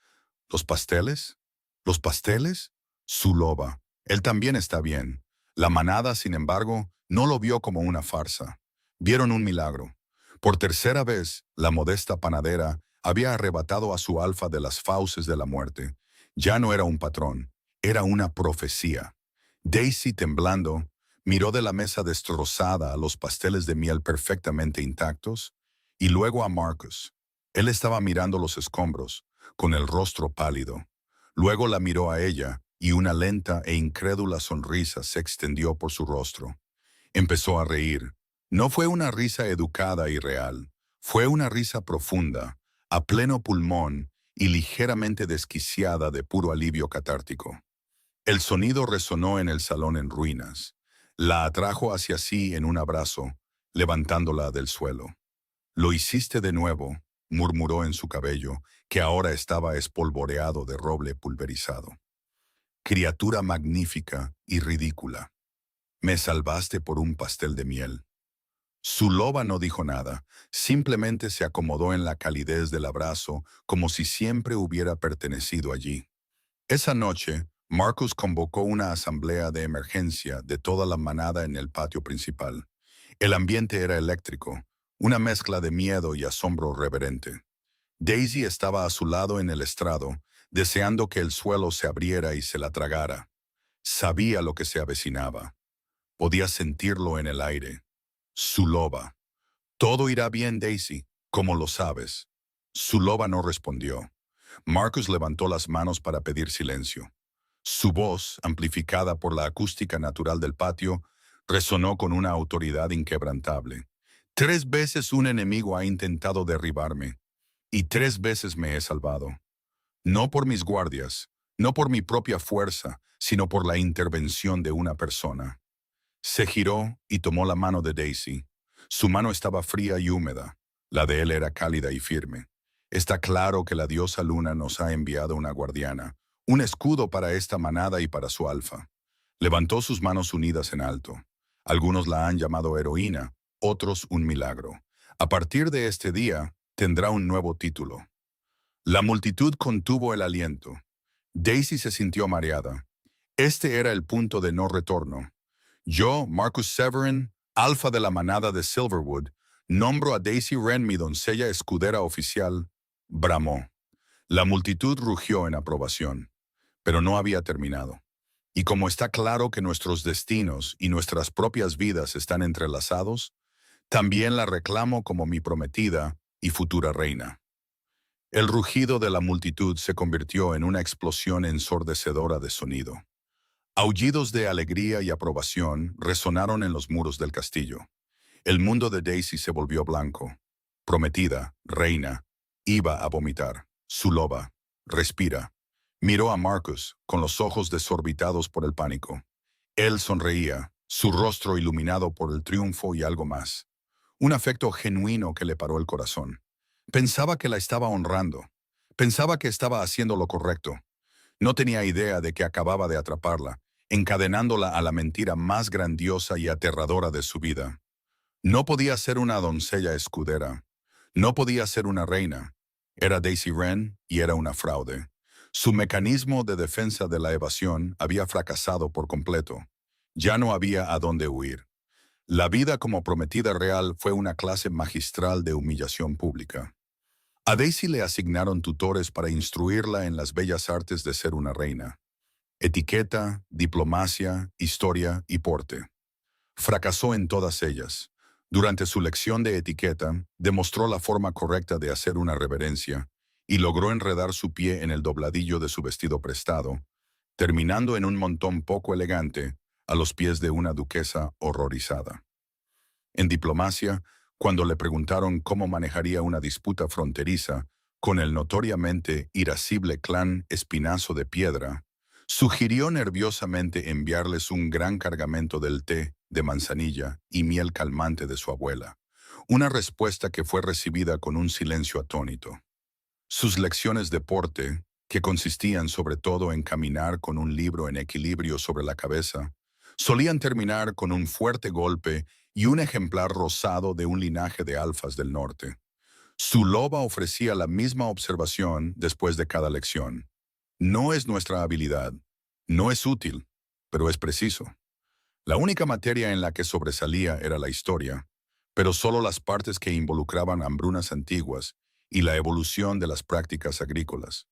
¿Los pasteles? ¿Los pasteles? Su loba. Él también está bien. La manada, sin embargo, no lo vio como una farsa. Vieron un milagro. Por tercera vez, la modesta panadera había arrebatado a su alfa de las fauces de la muerte. Ya no era un patrón, era una profecía. Daisy, temblando, miró de la mesa destrozada a los pasteles de miel perfectamente intactos y luego a Marcus. Él estaba mirando los escombros, con el rostro pálido. Luego la miró a ella y una lenta e incrédula sonrisa se extendió por su rostro. Empezó a reír. No fue una risa educada y real, fue una risa profunda, a pleno pulmón y ligeramente desquiciada de puro alivio catártico. El sonido resonó en el salón en ruinas. La atrajo hacia sí en un abrazo, levantándola del suelo. «Lo hiciste de nuevo», murmuró en su cabello, que ahora estaba espolvoreado de roble pulverizado. «Criatura magnífica y ridícula. Me salvaste por un pastel de miel». Su loba no dijo nada, simplemente se acomodó en la calidez del abrazo como si siempre hubiera pertenecido allí. Esa noche, Marcus convocó una asamblea de emergencia de toda la manada en el patio principal. El ambiente era eléctrico, una mezcla de miedo y asombro reverente. Daisy estaba a su lado en el estrado, deseando que el suelo se abriera y se la tragara. Sabía lo que se avecinaba. Podía sentirlo en el aire. Su loba. «Todo irá bien, Daisy, como lo sabes». Su loba no respondió. Marcus levantó las manos para pedir silencio. Su voz, amplificada por la acústica natural del patio, resonó con una autoridad inquebrantable. «3 veces un enemigo ha intentado derribarme, y 3 veces me he salvado. No por mis guardias, no por mi propia fuerza, sino por la intervención de una persona». Se giró y tomó la mano de Daisy. Su mano estaba fría y húmeda. La de él era cálida y firme. «Está claro que la diosa Luna nos ha enviado una guardiana, un escudo para esta manada y para su alfa». Levantó sus manos unidas en alto. Algunos la han llamado heroína, otros un milagro. A partir de este día, tendrá un nuevo título. La multitud contuvo el aliento. Daisy se sintió mareada. Este era el punto de no retorno. «Yo, Marcus Severin, alfa de la manada de Silverwood, nombro a Daisy Wren mi doncella escudera oficial», bramó. La multitud rugió en aprobación, pero no había terminado. «Y como está claro que nuestros destinos y nuestras propias vidas están entrelazados, también la reclamo como mi prometida y futura reina». El rugido de la multitud se convirtió en una explosión ensordecedora de sonido. Aullidos de alegría y aprobación resonaron en los muros del castillo. El mundo de Daisy se volvió blanco. Prometida, reina, iba a vomitar. Su loba. Respira. Miró a Marcus, con los ojos desorbitados por el pánico. Él sonreía, su rostro iluminado por el triunfo y algo más. Un afecto genuino que le paró el corazón. Pensaba que la estaba honrando. Pensaba que estaba haciendo lo correcto. No tenía idea de que acababa de atraparla, encadenándola a la mentira más grandiosa y aterradora de su vida. No podía ser una doncella escudera. No podía ser una reina. Era Daisy Wren y era una fraude. Su mecanismo de defensa de la evasión había fracasado por completo. Ya no había a dónde huir. La vida como prometida real fue una clase magistral de humillación pública. A Daisy le asignaron tutores para instruirla en las bellas artes de ser una reina: etiqueta, diplomacia, historia y porte. Fracasó en todas ellas. Durante su lección de etiqueta, demostró la forma correcta de hacer una reverencia y logró enredar su pie en el dobladillo de su vestido prestado, terminando en un montón poco elegante a los pies de una duquesa horrorizada. En diplomacia, cuando le preguntaron cómo manejaría una disputa fronteriza con el notoriamente irascible clan Espinazo de Piedra, sugirió nerviosamente enviarles un gran cargamento del té de manzanilla y miel calmante de su abuela, una respuesta que fue recibida con un silencio atónito. Sus lecciones de porte, que consistían sobre todo en caminar con un libro en equilibrio sobre la cabeza, solían terminar con un fuerte golpe y un ejemplar rosado de un linaje de alfas del norte. Su loba ofrecía la misma observación después de cada lección. No es nuestra habilidad, no es útil, pero es preciso. La única materia en la que sobresalía era la historia, pero solo las partes que involucraban hambrunas antiguas y la evolución de las prácticas agrícolas.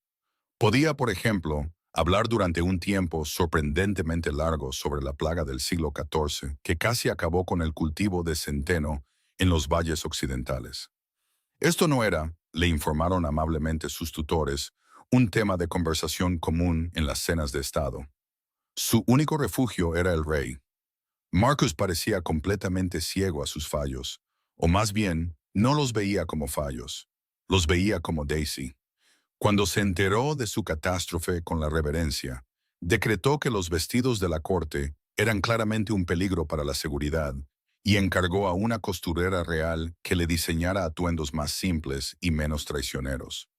Podía, por ejemplo, hablar durante un tiempo sorprendentemente largo sobre la plaga del siglo XIV que casi acabó con el cultivo de centeno en los valles occidentales. Esto no era, le informaron amablemente sus tutores, un tema de conversación común en las cenas de Estado. Su único refugio era el rey. Marcus parecía completamente ciego a sus fallos, o más bien, no los veía como fallos, los veía como Daisy. Cuando se enteró de su catástrofe con la reverencia, decretó que los vestidos de la corte eran claramente un peligro para la seguridad y encargó a una costurera real que le diseñara atuendos más simples y menos traicioneros.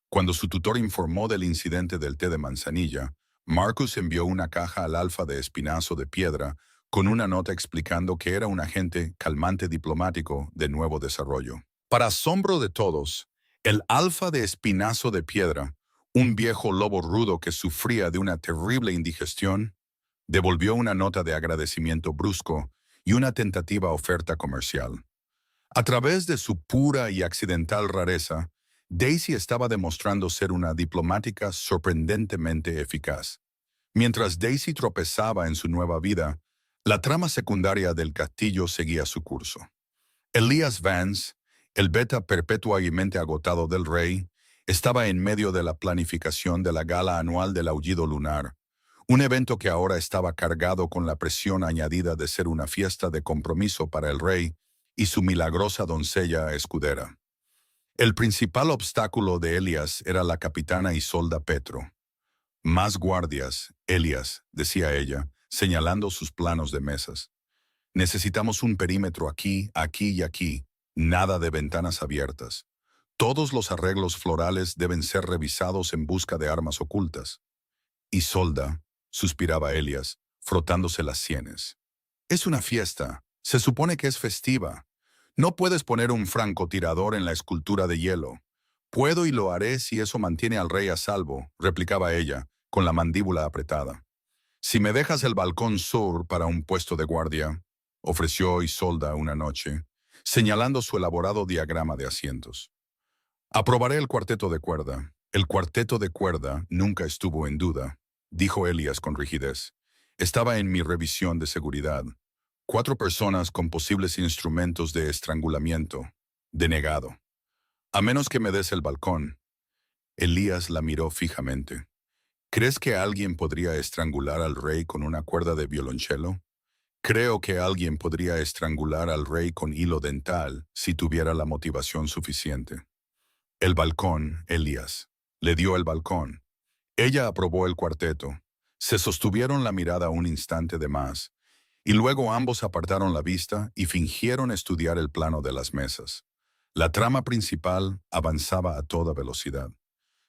Cuando su tutor informó del incidente del té de manzanilla, Marcus envió una caja al alfa de Espinazo de Piedra con una nota explicando que era un agente calmante diplomático de nuevo desarrollo. Para asombro de todos, el alfa de Espinazo de Piedra, un viejo lobo rudo que sufría de una terrible indigestión, devolvió una nota de agradecimiento brusco y una tentativa oferta comercial. A través de su pura y accidental rareza, Daisy estaba demostrando ser una diplomática sorprendentemente eficaz. Mientras Daisy tropezaba en su nueva vida, la trama secundaria del castillo seguía su curso. Elias Vance, el beta perpetuamente agotado del rey, estaba en medio de la planificación de la gala anual del Aullido Lunar, un evento que ahora estaba cargado con la presión añadida de ser una fiesta de compromiso para el rey y su milagrosa doncella escudera. El principal obstáculo de Elias era la capitana Isolda Petro. Más guardias, Elias, decía ella, señalando sus planos de mesas. Necesitamos un perímetro aquí, aquí y aquí, nada de ventanas abiertas. Todos los arreglos florales deben ser revisados en busca de armas ocultas. Isolda, suspiraba Elias, frotándose las sienes. Es una fiesta, se supone que es festiva. No puedes poner un francotirador en la escultura de hielo. Puedo y lo haré si eso mantiene al rey a salvo, replicaba ella, con la mandíbula apretada. Si me dejas el balcón sur para un puesto de guardia, ofreció Isolda una noche, señalando su elaborado diagrama de asientos. Aprobaré el cuarteto de cuerda. El cuarteto de cuerda nunca estuvo en duda, dijo Elias con rigidez. Estaba en mi revisión de seguridad. 4 personas con posibles instrumentos de estrangulamiento. Denegado. A menos que me des el balcón. Elías la miró fijamente. ¿Crees que alguien podría estrangular al rey con una cuerda de violonchelo? Creo que alguien podría estrangular al rey con hilo dental si tuviera la motivación suficiente. El balcón, Elías. Le dio el balcón. Ella aprobó el cuarteto. Se sostuvieron la mirada un instante de más, y luego ambos apartaron la vista y fingieron estudiar el plano de las mesas. La trama principal avanzaba a toda velocidad.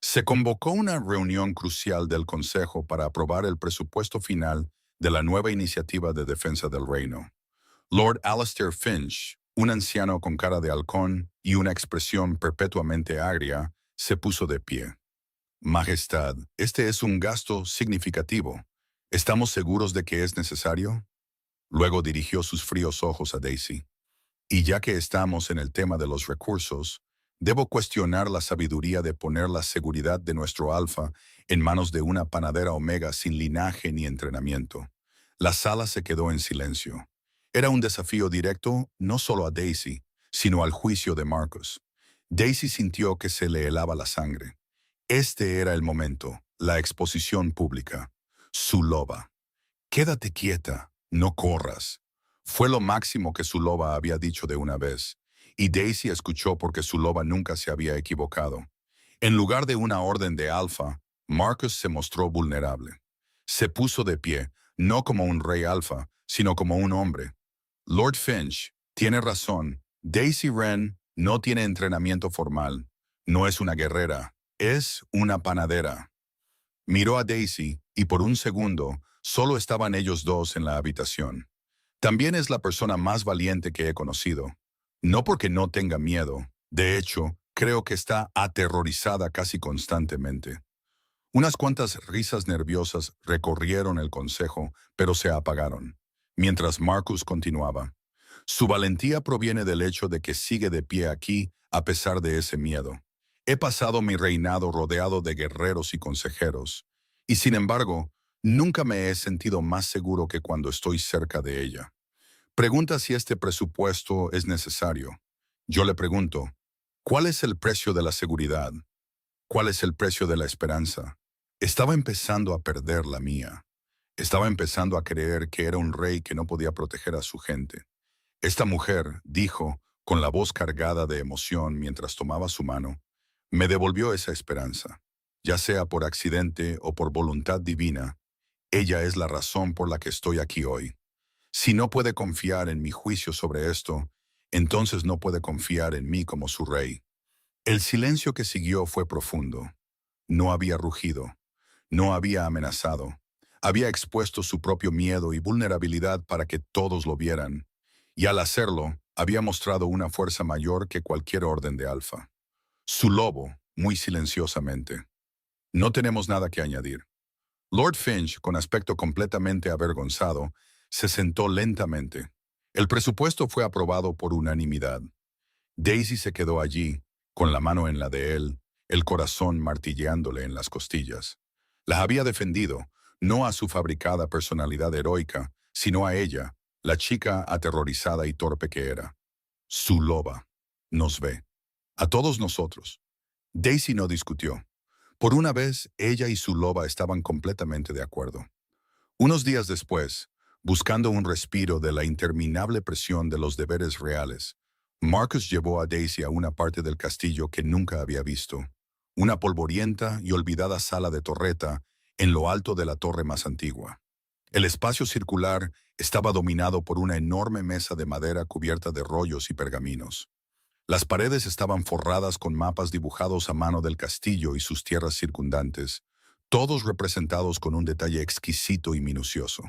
Se convocó una reunión crucial del Consejo para aprobar el presupuesto final de la nueva iniciativa de defensa del reino. Lord Alastair Finch, un anciano con cara de halcón y una expresión perpetuamente agria, se puso de pie. Majestad, este es un gasto significativo. ¿Estamos seguros de que es necesario? Luego dirigió sus fríos ojos a Daisy. Y ya que estamos en el tema de los recursos, Debo cuestionar la sabiduría de poner la seguridad de nuestro alfa en manos de una panadera omega sin linaje ni entrenamiento. La sala se quedó en silencio. Era un desafío directo no solo a Daisy, sino al juicio de Marcus. Daisy sintió que se le helaba la sangre. Este era el momento, la exposición pública. Su loba. Quédate quieta, no corras. Fue lo máximo que su loba había dicho de una vez, y Daisy escuchó porque su loba nunca se había equivocado. En lugar de una orden de alfa, Marcus se mostró vulnerable. Se puso de pie, no como un rey alfa, sino como un hombre. Lord Finch, tiene razón. Daisy Wren no tiene entrenamiento formal. No es una guerrera, es una panadera. Miró a Daisy y por un segundo solo estaban ellos dos en la habitación. También es la persona más valiente que he conocido. No porque no tenga miedo. De hecho, creo que está aterrorizada casi constantemente. Unas cuantas risas nerviosas recorrieron el consejo, pero se apagaron, mientras Marcus continuaba. Su valentía proviene del hecho de que sigue de pie aquí a pesar de ese miedo. He pasado mi reinado rodeado de guerreros y consejeros, y sin embargo, nunca me he sentido más seguro que cuando estoy cerca de ella. Pregunta si este presupuesto es necesario. Yo le pregunto, ¿cuál es el precio de la seguridad? ¿Cuál es el precio de la esperanza? Estaba empezando a perder la mía. Estaba empezando a creer que era un rey que no podía proteger a su gente. Esta mujer, dijo, con la voz cargada de emoción mientras tomaba su mano, me devolvió esa esperanza. Ya sea por accidente o por voluntad divina, ella es la razón por la que estoy aquí hoy. Si no puede confiar en mi juicio sobre esto, entonces no puede confiar en mí como su rey. El silencio que siguió fue profundo. No había rugido, no había amenazado. Había expuesto su propio miedo y vulnerabilidad para que todos lo vieran. Y al hacerlo, había mostrado una fuerza mayor que cualquier orden de alfa. Su lobo, muy silenciosamente. No tenemos nada que añadir. Lord Finch, con aspecto completamente avergonzado, se sentó lentamente. El presupuesto fue aprobado por unanimidad. Daisy se quedó allí, con la mano en la de él, el corazón martilleándole en las costillas. La había defendido, no a su fabricada personalidad heroica, sino a ella, la chica aterrorizada y torpe que era. Su loba. Nos ve. A todos nosotros. Daisy no discutió. Por una vez, ella y su loba estaban completamente de acuerdo. Unos días después, buscando un respiro de la interminable presión de los deberes reales, Marcus llevó a Daisy a una parte del castillo que nunca había visto, una polvorienta y olvidada sala de torreta en lo alto de la torre más antigua. El espacio circular estaba dominado por una enorme mesa de madera cubierta de rollos y pergaminos. Las paredes estaban forradas con mapas dibujados a mano del castillo y sus tierras circundantes, todos representados con un detalle exquisito y minucioso.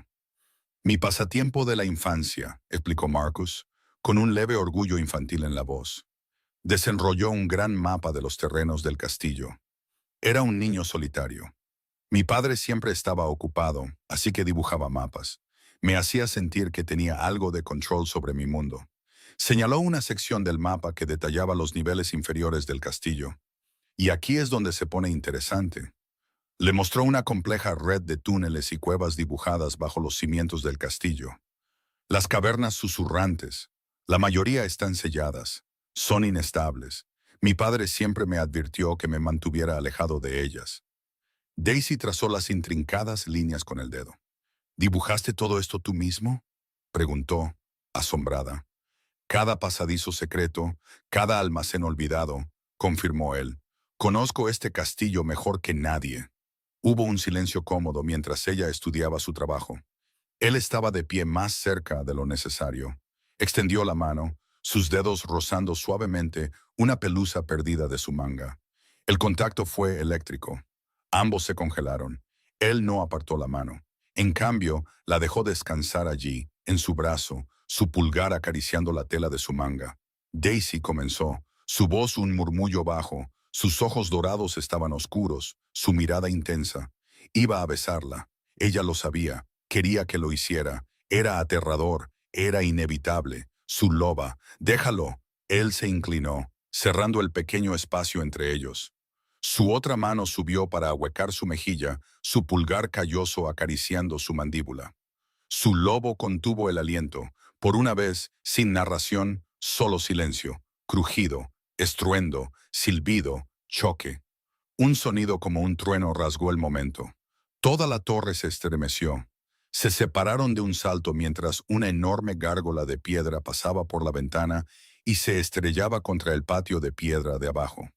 Mi pasatiempo de la infancia, explicó Marcus, con un leve orgullo infantil en la voz. Desenrolló un gran mapa de los terrenos del castillo. Era un niño solitario. Mi padre siempre estaba ocupado, así que dibujaba mapas. Me hacía sentir que tenía algo de control sobre mi mundo. Señaló una sección del mapa que detallaba los niveles inferiores del castillo. Y aquí es donde se pone interesante. Le mostró una compleja red de túneles y cuevas dibujadas bajo los cimientos del castillo. Las cavernas susurrantes. La mayoría están selladas. Son inestables. Mi padre siempre me advirtió que me mantuviera alejado de ellas. Daisy trazó las intrincadas líneas con el dedo. ¿Dibujaste todo esto tú mismo?, preguntó, asombrada. Cada pasadizo secreto, cada almacén olvidado, confirmó él. Conozco este castillo mejor que nadie. Hubo un silencio cómodo mientras ella estudiaba su trabajo. Él estaba de pie más cerca de lo necesario. Extendió la mano, sus dedos rozando suavemente una pelusa perdida de su manga. El contacto fue eléctrico. Ambos se congelaron. Él no apartó la mano. En cambio, la dejó descansar allí, en su brazo, su pulgar acariciando la tela de su manga. Daisy comenzó, su voz un murmullo bajo, sus ojos dorados estaban oscuros, su mirada intensa. Iba a besarla. Ella lo sabía, quería que lo hiciera. Era aterrador, era inevitable. Su loba. Déjalo. Él se inclinó, cerrando el pequeño espacio entre ellos. Su otra mano subió para ahuecar su mejilla, su pulgar calloso acariciando su mandíbula. Su lobo contuvo el aliento, por una vez, sin narración, solo silencio, crujido, estruendo, silbido, choque. Un sonido como un trueno rasgó el momento. Toda la torre se estremeció. Se separaron de un salto mientras una enorme gárgola de piedra pasaba por la ventana y se estrellaba contra el patio de piedra de abajo.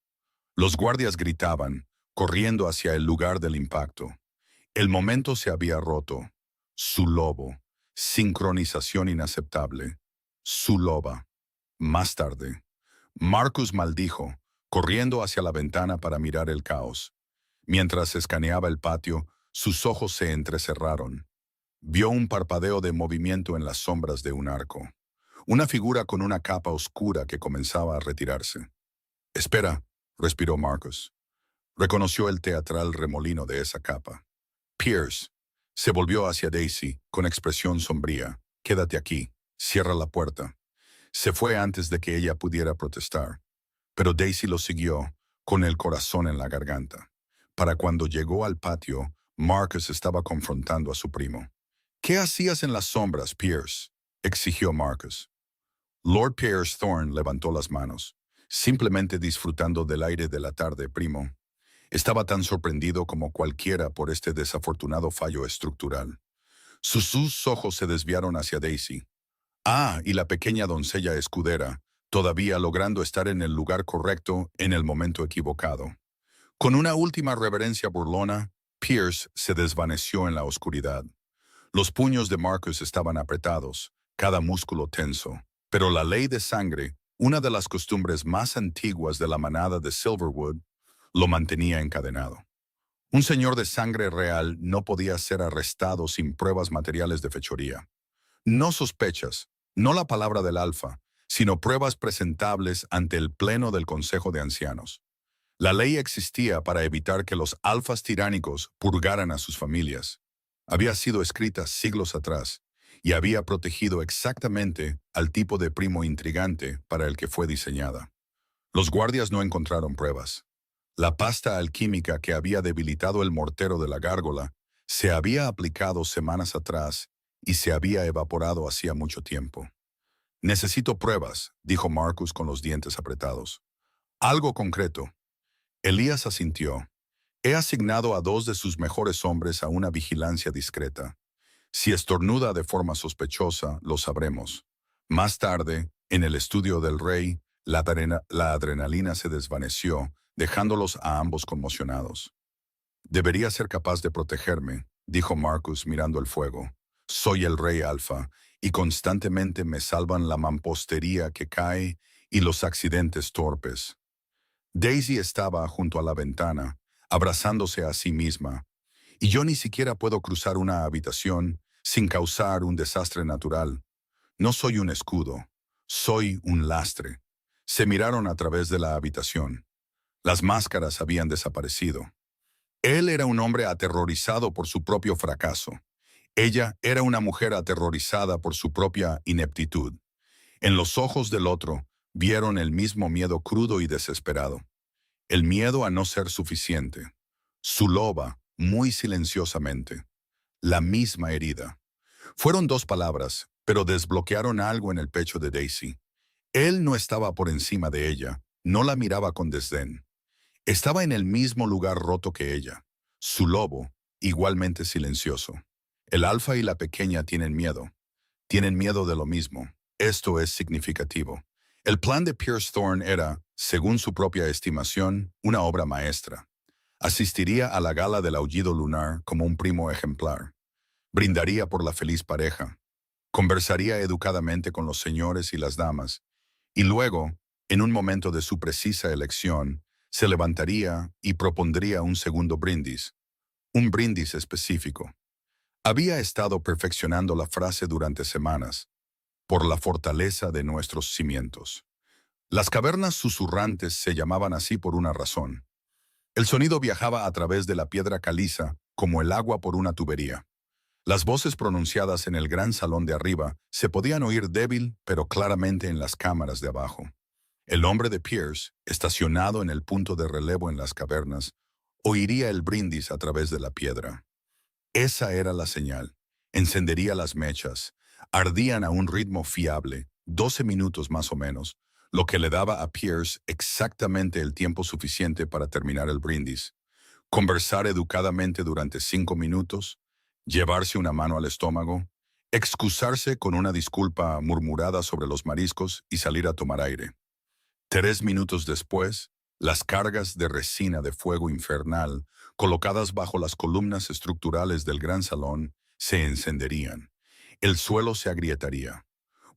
Los guardias gritaban, corriendo hacia el lugar del impacto. El momento se había roto. Su lobo. Sincronización inaceptable. Su loba. Más tarde, Marcus maldijo, corriendo hacia la ventana para mirar el caos. Mientras escaneaba el patio, sus ojos se entrecerraron. Vio un parpadeo de movimiento en las sombras de un arco. Una figura con una capa oscura que comenzaba a retirarse. «Espera», respiró Marcus. Reconoció el teatral remolino de esa capa. «Pierce». Se volvió hacia Daisy, con expresión sombría. «Quédate aquí. Cierra la puerta». Se fue antes de que ella pudiera protestar. Pero Daisy lo siguió, con el corazón en la garganta. Para cuando llegó al patio, Marcus estaba confrontando a su primo. «¿Qué hacías en las sombras, Pierce?», exigió Marcus. Lord Pierce Thorne levantó las manos. «Simplemente disfrutando del aire de la tarde, primo». Estaba tan sorprendido como cualquiera por este desafortunado fallo estructural. Sus ojos se desviaron hacia Daisy. Ah, y la pequeña doncella escudera, todavía logrando estar en el lugar correcto en el momento equivocado. Con una última reverencia burlona, Pierce se desvaneció en la oscuridad. Los puños de Marcus estaban apretados, cada músculo tenso. Pero la ley de sangre, una de las costumbres más antiguas de la manada de Silverwood, lo mantenía encadenado. Un señor de sangre real no podía ser arrestado sin pruebas materiales de fechoría. No sospechas, no la palabra del alfa, sino pruebas presentables ante el pleno del Consejo de Ancianos. La ley existía para evitar que los alfas tiránicos purgaran a sus familias. Había sido escrita siglos atrás y había protegido exactamente al tipo de primo intrigante para el que fue diseñada. Los guardias no encontraron pruebas. La pasta alquímica que había debilitado el mortero de la gárgola se había aplicado semanas atrás y se había evaporado hacía mucho tiempo. «Necesito pruebas», dijo Marcus con los dientes apretados. «Algo concreto». Elías asintió. «He asignado a 2 de sus mejores hombres a una vigilancia discreta. Si estornuda de forma sospechosa, lo sabremos». Más tarde, en el estudio del rey, la adrenalina se desvaneció, dejándolos a ambos conmocionados. «Debería ser capaz de protegerme», dijo Marcus mirando el fuego. «Soy el rey Alfa, y constantemente me salvan la mampostería que cae y los accidentes torpes». Daisy estaba junto a la ventana, abrazándose a sí misma. «Y yo ni siquiera puedo cruzar una habitación sin causar un desastre natural. No soy un escudo, soy un lastre». Se miraron a través de la habitación. Las máscaras habían desaparecido. Él era un hombre aterrorizado por su propio fracaso. Ella era una mujer aterrorizada por su propia ineptitud. En los ojos del otro vieron el mismo miedo crudo y desesperado. El miedo a no ser suficiente. Su loba, muy silenciosamente. La misma herida. Fueron 2 palabras, pero desbloquearon algo en el pecho de Daisy. Él no estaba por encima de ella, no la miraba con desdén. Estaba en el mismo lugar roto que ella. Su lobo, igualmente silencioso. El alfa y la pequeña tienen miedo. Tienen miedo de lo mismo. Esto es significativo. El plan de Pierce Thorne era, según su propia estimación, una obra maestra. Asistiría a la gala del aullido lunar como un primo ejemplar. Brindaría por la feliz pareja. Conversaría educadamente con los señores y las damas. Y luego, en un momento de su precisa elección, se levantaría y propondría un segundo brindis. Un brindis específico. Había estado perfeccionando la frase durante semanas, por la fortaleza de nuestros cimientos. Las cavernas susurrantes se llamaban así por una razón. El sonido viajaba a través de la piedra caliza como el agua por una tubería. Las voces pronunciadas en el gran salón de arriba se podían oír débil pero claramente en las cámaras de abajo. El hombre de Pierce, estacionado en el punto de relevo en las cavernas, oiría el brindis a través de la piedra. Esa era la señal. Encendería las mechas. Ardían a un ritmo fiable, 12 minutos más o menos, lo que le daba a Pierce exactamente el tiempo suficiente para terminar el brindis. Conversar educadamente durante 5 minutos, llevarse una mano al estómago, excusarse con una disculpa murmurada sobre los mariscos y salir a tomar aire. 3 minutos después, las cargas de resina de fuego infernal, colocadas bajo las columnas estructurales del gran salón, se encenderían. El suelo se agrietaría.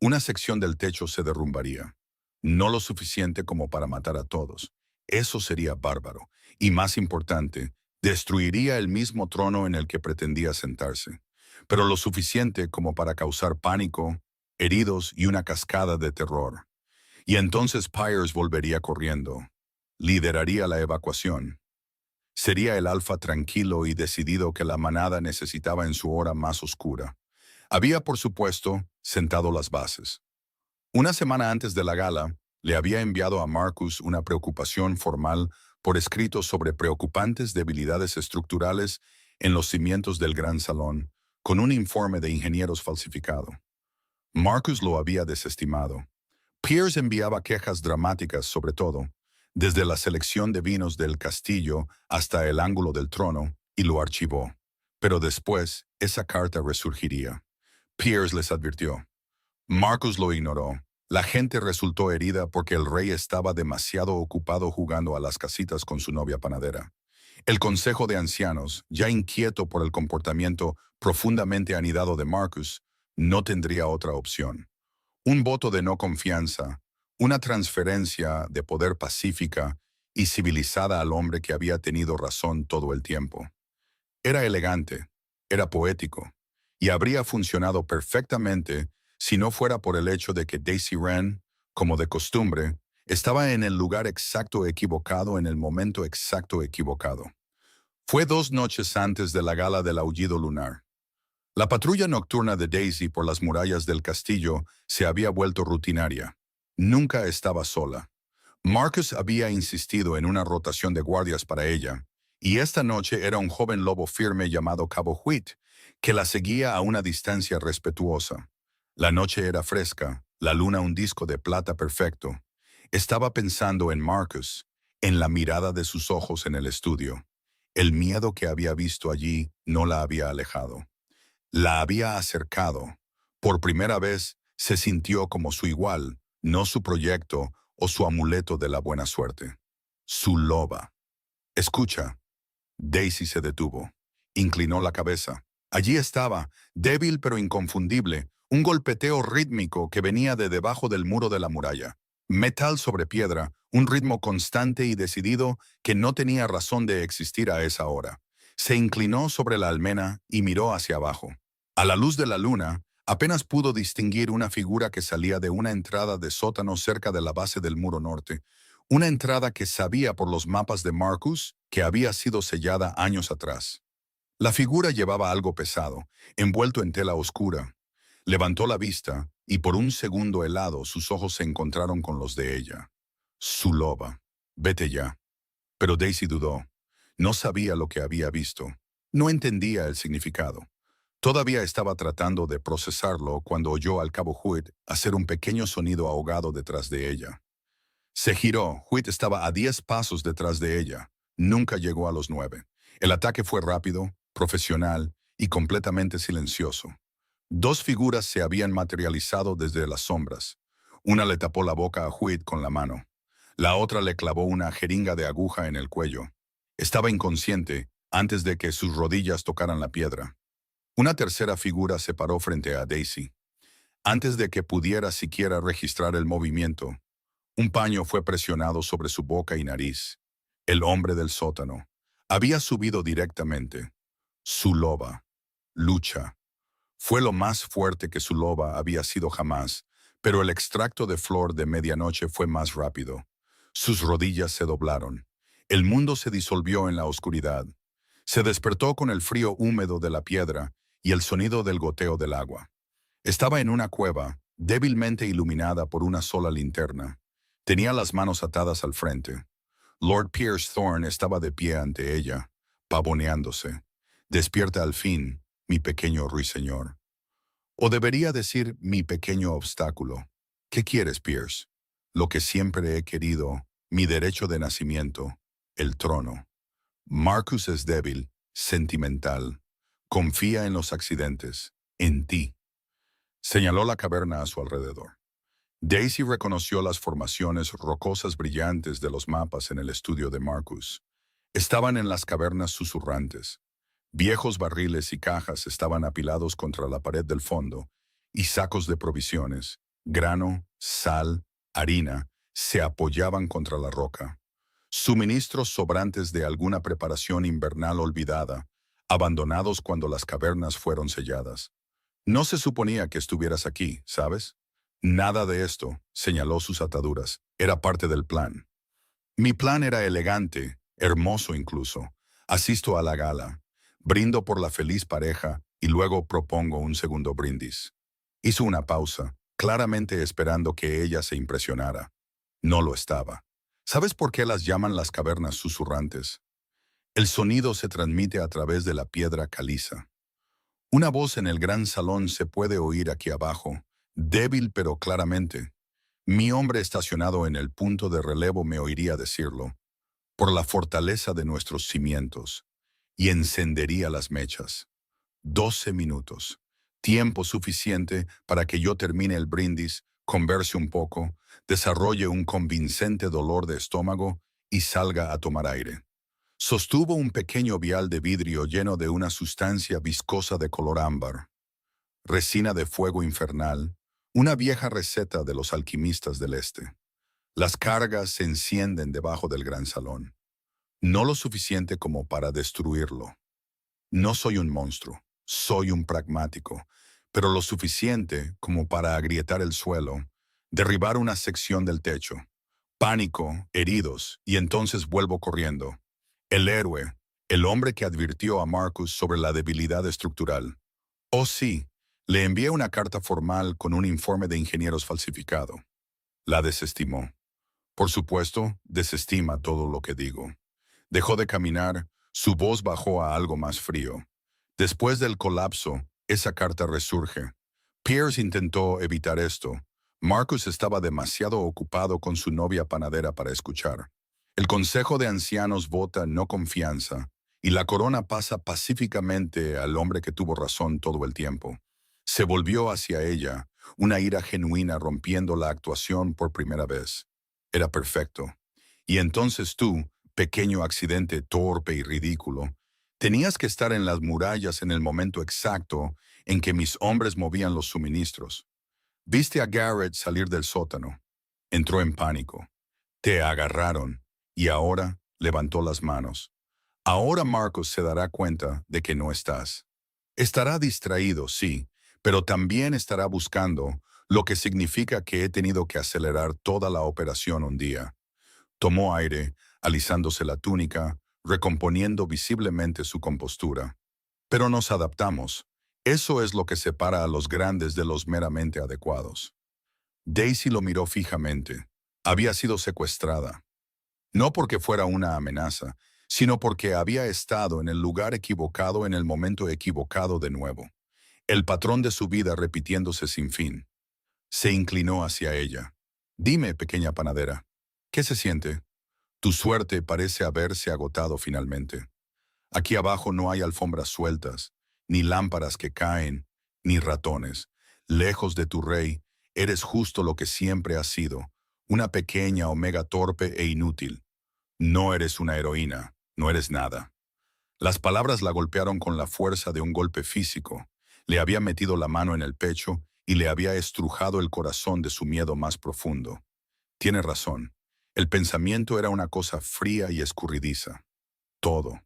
Una sección del techo se derrumbaría. No lo suficiente como para matar a todos. Eso sería bárbaro. Y más importante, destruiría el mismo trono en el que pretendía sentarse. Pero lo suficiente como para causar pánico, heridos y una cascada de terror. Y entonces Pierce volvería corriendo. Lideraría la evacuación. Sería el alfa tranquilo y decidido que la manada necesitaba en su hora más oscura. Había, por supuesto, sentado las bases. Una semana antes de la gala, le había enviado a Marcus una preocupación formal por escrito sobre preocupantes debilidades estructurales en los cimientos del gran salón, con un informe de ingenieros falsificado. Marcus lo había desestimado. Pierce enviaba quejas dramáticas sobre todo, desde la selección de vinos del castillo hasta el ángulo del trono, y lo archivó. Pero después, esa carta resurgiría. Pierce les advirtió. Marcus lo ignoró. La gente resultó herida porque el rey estaba demasiado ocupado jugando a las casitas con su novia panadera. El consejo de ancianos, ya inquieto por el comportamiento profundamente anidado de Marcus, no tendría otra opción. Un voto de no confianza, una transferencia de poder pacífica y civilizada al hombre que había tenido razón todo el tiempo. Era elegante, era poético, y habría funcionado perfectamente si no fuera por el hecho de que Daisy Wren, como de costumbre, estaba en el lugar exacto equivocado en el momento exacto equivocado. Fue 2 noches antes de la gala del aullido lunar. La patrulla nocturna de Daisy por las murallas del castillo se había vuelto rutinaria. Nunca estaba sola. Marcus había insistido en una rotación de guardias para ella, y esta noche era un joven lobo firme llamado Cabo Wheat, que la seguía a una distancia respetuosa. La noche era fresca, la luna un disco de plata perfecto. Estaba pensando en Marcus, en la mirada de sus ojos en el estudio. El miedo que había visto allí no la había alejado. La había acercado. Por primera vez se sintió como su igual, no su proyecto o su amuleto de la buena suerte. Su loba. Escucha. Daisy se detuvo. Inclinó la cabeza. Allí estaba, débil pero inconfundible, un golpeteo rítmico que venía de debajo del muro de la muralla. Metal sobre piedra, un ritmo constante y decidido que no tenía razón de existir a esa hora. Se inclinó sobre la almena y miró hacia abajo. A la luz de la luna, apenas pudo distinguir una figura que salía de una entrada de sótano cerca de la base del muro norte, una entrada que sabía por los mapas de Marcus que había sido sellada años atrás. La figura llevaba algo pesado, envuelto en tela oscura. Levantó la vista y por un segundo helado sus ojos se encontraron con los de ella. Su loba. Vete ya. Pero Daisy dudó. No sabía lo que había visto. No entendía el significado. Todavía estaba tratando de procesarlo cuando oyó al Cabo Wheat hacer un pequeño sonido ahogado detrás de ella. Se giró. Wheat estaba a 10 pasos detrás de ella. Nunca llegó a los 9. El ataque fue rápido, profesional y completamente silencioso. 2 figuras se habían materializado desde las sombras. Una le tapó la boca a Wheat con la mano. La otra le clavó una jeringa de aguja en el cuello. Estaba inconsciente antes de que sus rodillas tocaran la piedra. Una tercera figura se paró frente a Daisy. Antes de que pudiera siquiera registrar el movimiento, un paño fue presionado sobre su boca y nariz. El hombre del sótano. Había subido directamente. Su loba. Lucha. Fue lo más fuerte que su loba había sido jamás, pero el extracto de flor de medianoche fue más rápido. Sus rodillas se doblaron. El mundo se disolvió en la oscuridad. Se despertó con el frío húmedo de la piedra y el sonido del goteo del agua. Estaba en una cueva, débilmente iluminada por una sola linterna. Tenía las manos atadas al frente. Lord Pierce Thorne estaba de pie ante ella, pavoneándose. Despierta al fin, mi pequeño ruiseñor. O debería decir mi pequeño obstáculo. ¿Qué quieres, Pierce? Lo que siempre he querido, mi derecho de nacimiento, el trono. Marcus es débil, sentimental. Confía en los accidentes, en ti. Señaló la caverna a su alrededor. Daisy reconoció las formaciones rocosas brillantes de los mapas en el estudio de Marcus. Estaban en las cavernas susurrantes. Viejos barriles y cajas estaban apilados contra la pared del fondo, y sacos de provisiones, grano, sal, harina, se apoyaban contra la roca. Suministros sobrantes de alguna preparación invernal olvidada, abandonados cuando las cavernas fueron selladas. No se suponía que estuvieras aquí, ¿sabes? Nada de esto, señaló sus ataduras, era parte del plan. Mi plan era elegante, hermoso incluso. Asisto a la gala, brindo por la feliz pareja y luego propongo un segundo brindis. Hizo una pausa, claramente esperando que ella se impresionara. No lo estaba. ¿Sabes por qué las llaman las cavernas susurrantes? El sonido se transmite a través de la piedra caliza. Una voz en el gran salón se puede oír aquí abajo, débil pero claramente. Mi hombre estacionado en el punto de relevo me oiría decirlo, por la fortaleza de nuestros cimientos, y encendería las mechas. 12 minutos. Tiempo suficiente para que yo termine el brindis, converse un poco, desarrolle un convincente dolor de estómago y salga a tomar aire. Sostuvo un pequeño vial de vidrio lleno de una sustancia viscosa de color ámbar. Resina de fuego infernal, una vieja receta de los alquimistas del este. Las cargas se encienden debajo del gran salón. No lo suficiente como para destruirlo. No soy un monstruo, soy un pragmático, pero lo suficiente como para agrietar el suelo, derribar una sección del techo. Pánico, heridos, y entonces vuelvo corriendo. El héroe, el hombre que advirtió a Marcus sobre la debilidad estructural. Oh sí, le envié una carta formal con un informe de ingenieros falsificado. La desestimó. Por supuesto, desestima todo lo que digo. Dejó de caminar, su voz bajó a algo más frío. Después del colapso, esa carta resurge. Pierce intentó evitar esto. Marcus estaba demasiado ocupado con su novia panadera para escuchar. El Consejo de Ancianos vota no confianza, y la corona pasa pacíficamente al hombre que tuvo razón todo el tiempo. Se volvió hacia ella, una ira genuina rompiendo la actuación por primera vez. Era perfecto. Y entonces tú, pequeño accidente torpe y ridículo, tenías que estar en las murallas en el momento exacto en que mis hombres movían los suministros. Viste a Garrett salir del sótano. Entró en pánico. Te agarraron, y ahora levantó las manos. Ahora Marcos se dará cuenta de que no estás. Estará distraído, sí, pero también estará buscando, lo que significa que he tenido que acelerar toda la operación un día. Tomó aire, alisándose la túnica, recomponiendo visiblemente su compostura. Pero nos adaptamos. Eso es lo que separa a los grandes de los meramente adecuados. Daisy lo miró fijamente. Había sido secuestrada. No porque fuera una amenaza, sino porque había estado en el lugar equivocado en el momento equivocado de nuevo. El patrón de su vida repitiéndose sin fin. Se inclinó hacia ella. Dime, pequeña panadera, ¿qué se siente? Tu suerte parece haberse agotado finalmente. Aquí abajo no hay alfombras sueltas, ni lámparas que caen, ni ratones. Lejos de tu rey, eres justo lo que siempre has sido, una pequeña omega torpe e inútil. No eres una heroína, no eres nada. Las palabras la golpearon con la fuerza de un golpe físico. Le había metido la mano en el pecho y le había estrujado el corazón de su miedo más profundo. Tiene razón. El pensamiento era una cosa fría y escurridiza. Todo.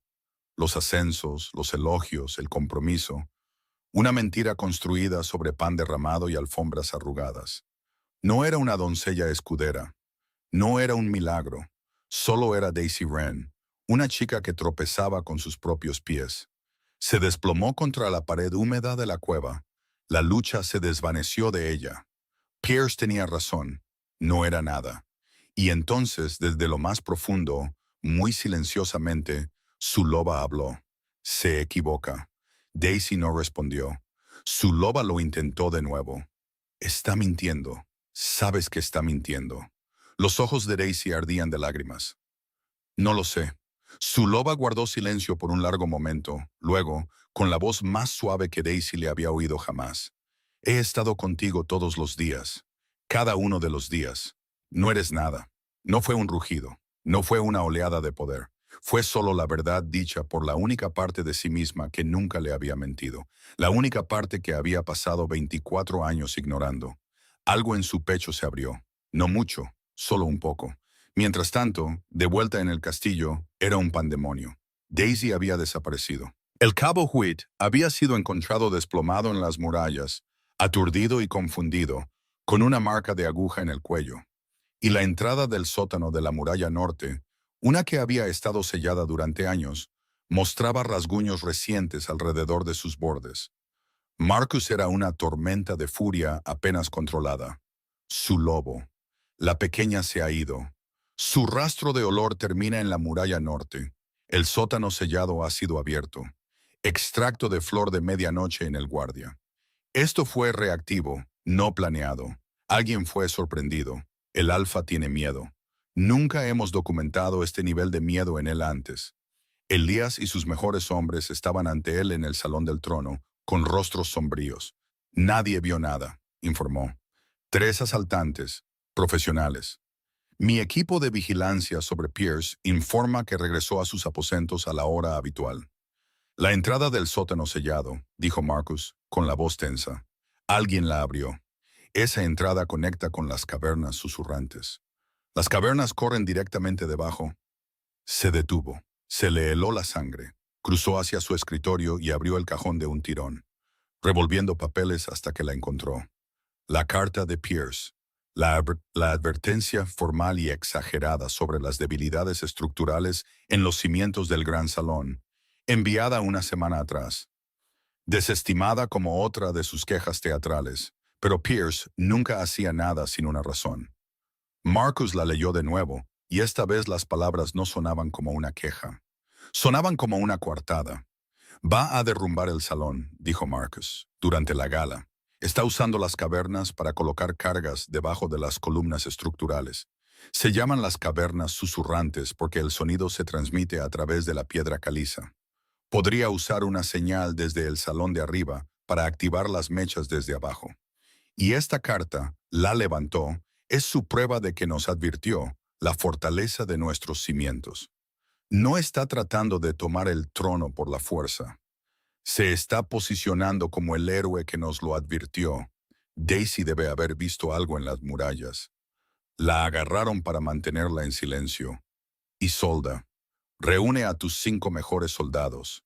Los ascensos, los elogios, el compromiso. Una mentira construida sobre pan derramado y alfombras arrugadas. No era una doncella escudera. No era un milagro. Solo era Daisy Wren, una chica que tropezaba con sus propios pies. Se desplomó contra la pared húmeda de la cueva. La lucha se desvaneció de ella. Pierce tenía razón. No era nada. Y entonces, desde lo más profundo, muy silenciosamente, su loba habló. Se equivoca. Daisy no respondió. Su loba lo intentó de nuevo. Está mintiendo. Sabes que está mintiendo. Los ojos de Daisy ardían de lágrimas. No lo sé. Su loba guardó silencio por un largo momento. Luego, con la voz más suave que Daisy le había oído jamás. He estado contigo todos los días. Cada uno de los días. No eres nada. No fue un rugido. No fue una oleada de poder. Fue solo la verdad dicha por la única parte de sí misma que nunca le había mentido. La única parte que había pasado 24 años ignorando. Algo en su pecho se abrió. No mucho, solo un poco. Mientras tanto, de vuelta en el castillo, era un pandemonio. Daisy había desaparecido. El cabo Huit había sido encontrado desplomado en las murallas, aturdido y confundido, con una marca de aguja en el cuello. Y la entrada del sótano de la muralla norte, una que había estado sellada durante años, mostraba rasguños recientes alrededor de sus bordes. Marcus era una tormenta de furia apenas controlada. Su lobo. La pequeña se ha ido. Su rastro de olor termina en la muralla norte. El sótano sellado ha sido abierto. Extracto de flor de medianoche en el guardia. Esto fue reactivo, no planeado. Alguien fue sorprendido. El alfa tiene miedo. Nunca hemos documentado este nivel de miedo en él antes. Elías y sus mejores hombres estaban ante él en el salón del trono, con rostros sombríos. Nadie vio nada, informó. 3 asaltantes, profesionales. Mi equipo de vigilancia sobre Pierce informa que regresó a sus aposentos a la hora habitual. La entrada del sótano sellado, dijo Marcus, con la voz tensa. Alguien la abrió. Esa entrada conecta con las cavernas susurrantes. Las cavernas corren directamente debajo. Se detuvo. Se le heló la sangre. Cruzó hacia su escritorio y abrió el cajón de un tirón, revolviendo papeles hasta que la encontró. La carta de Pierce. La advertencia formal y exagerada sobre las debilidades estructurales en los cimientos del gran salón, enviada una semana atrás. Desestimada como otra de sus quejas teatrales, pero Pierce nunca hacía nada sin una razón. Marcus la leyó de nuevo, y esta vez las palabras no sonaban como una queja. Sonaban como una coartada. Va a derrumbar el salón, dijo Marcus, durante la gala. Está usando las cavernas para colocar cargas debajo de las columnas estructurales. Se llaman las cavernas susurrantes porque el sonido se transmite a través de la piedra caliza. Podría usar una señal desde el salón de arriba para activar las mechas desde abajo. Y esta carta, la levantó, es su prueba de que nos advirtió la fortaleza de nuestros cimientos. No está tratando de tomar el trono por la fuerza. Se está posicionando como el héroe que nos lo advirtió. Daisy debe haber visto algo en las murallas. La agarraron para mantenerla en silencio. Isolda, reúne a tus 5 mejores soldados.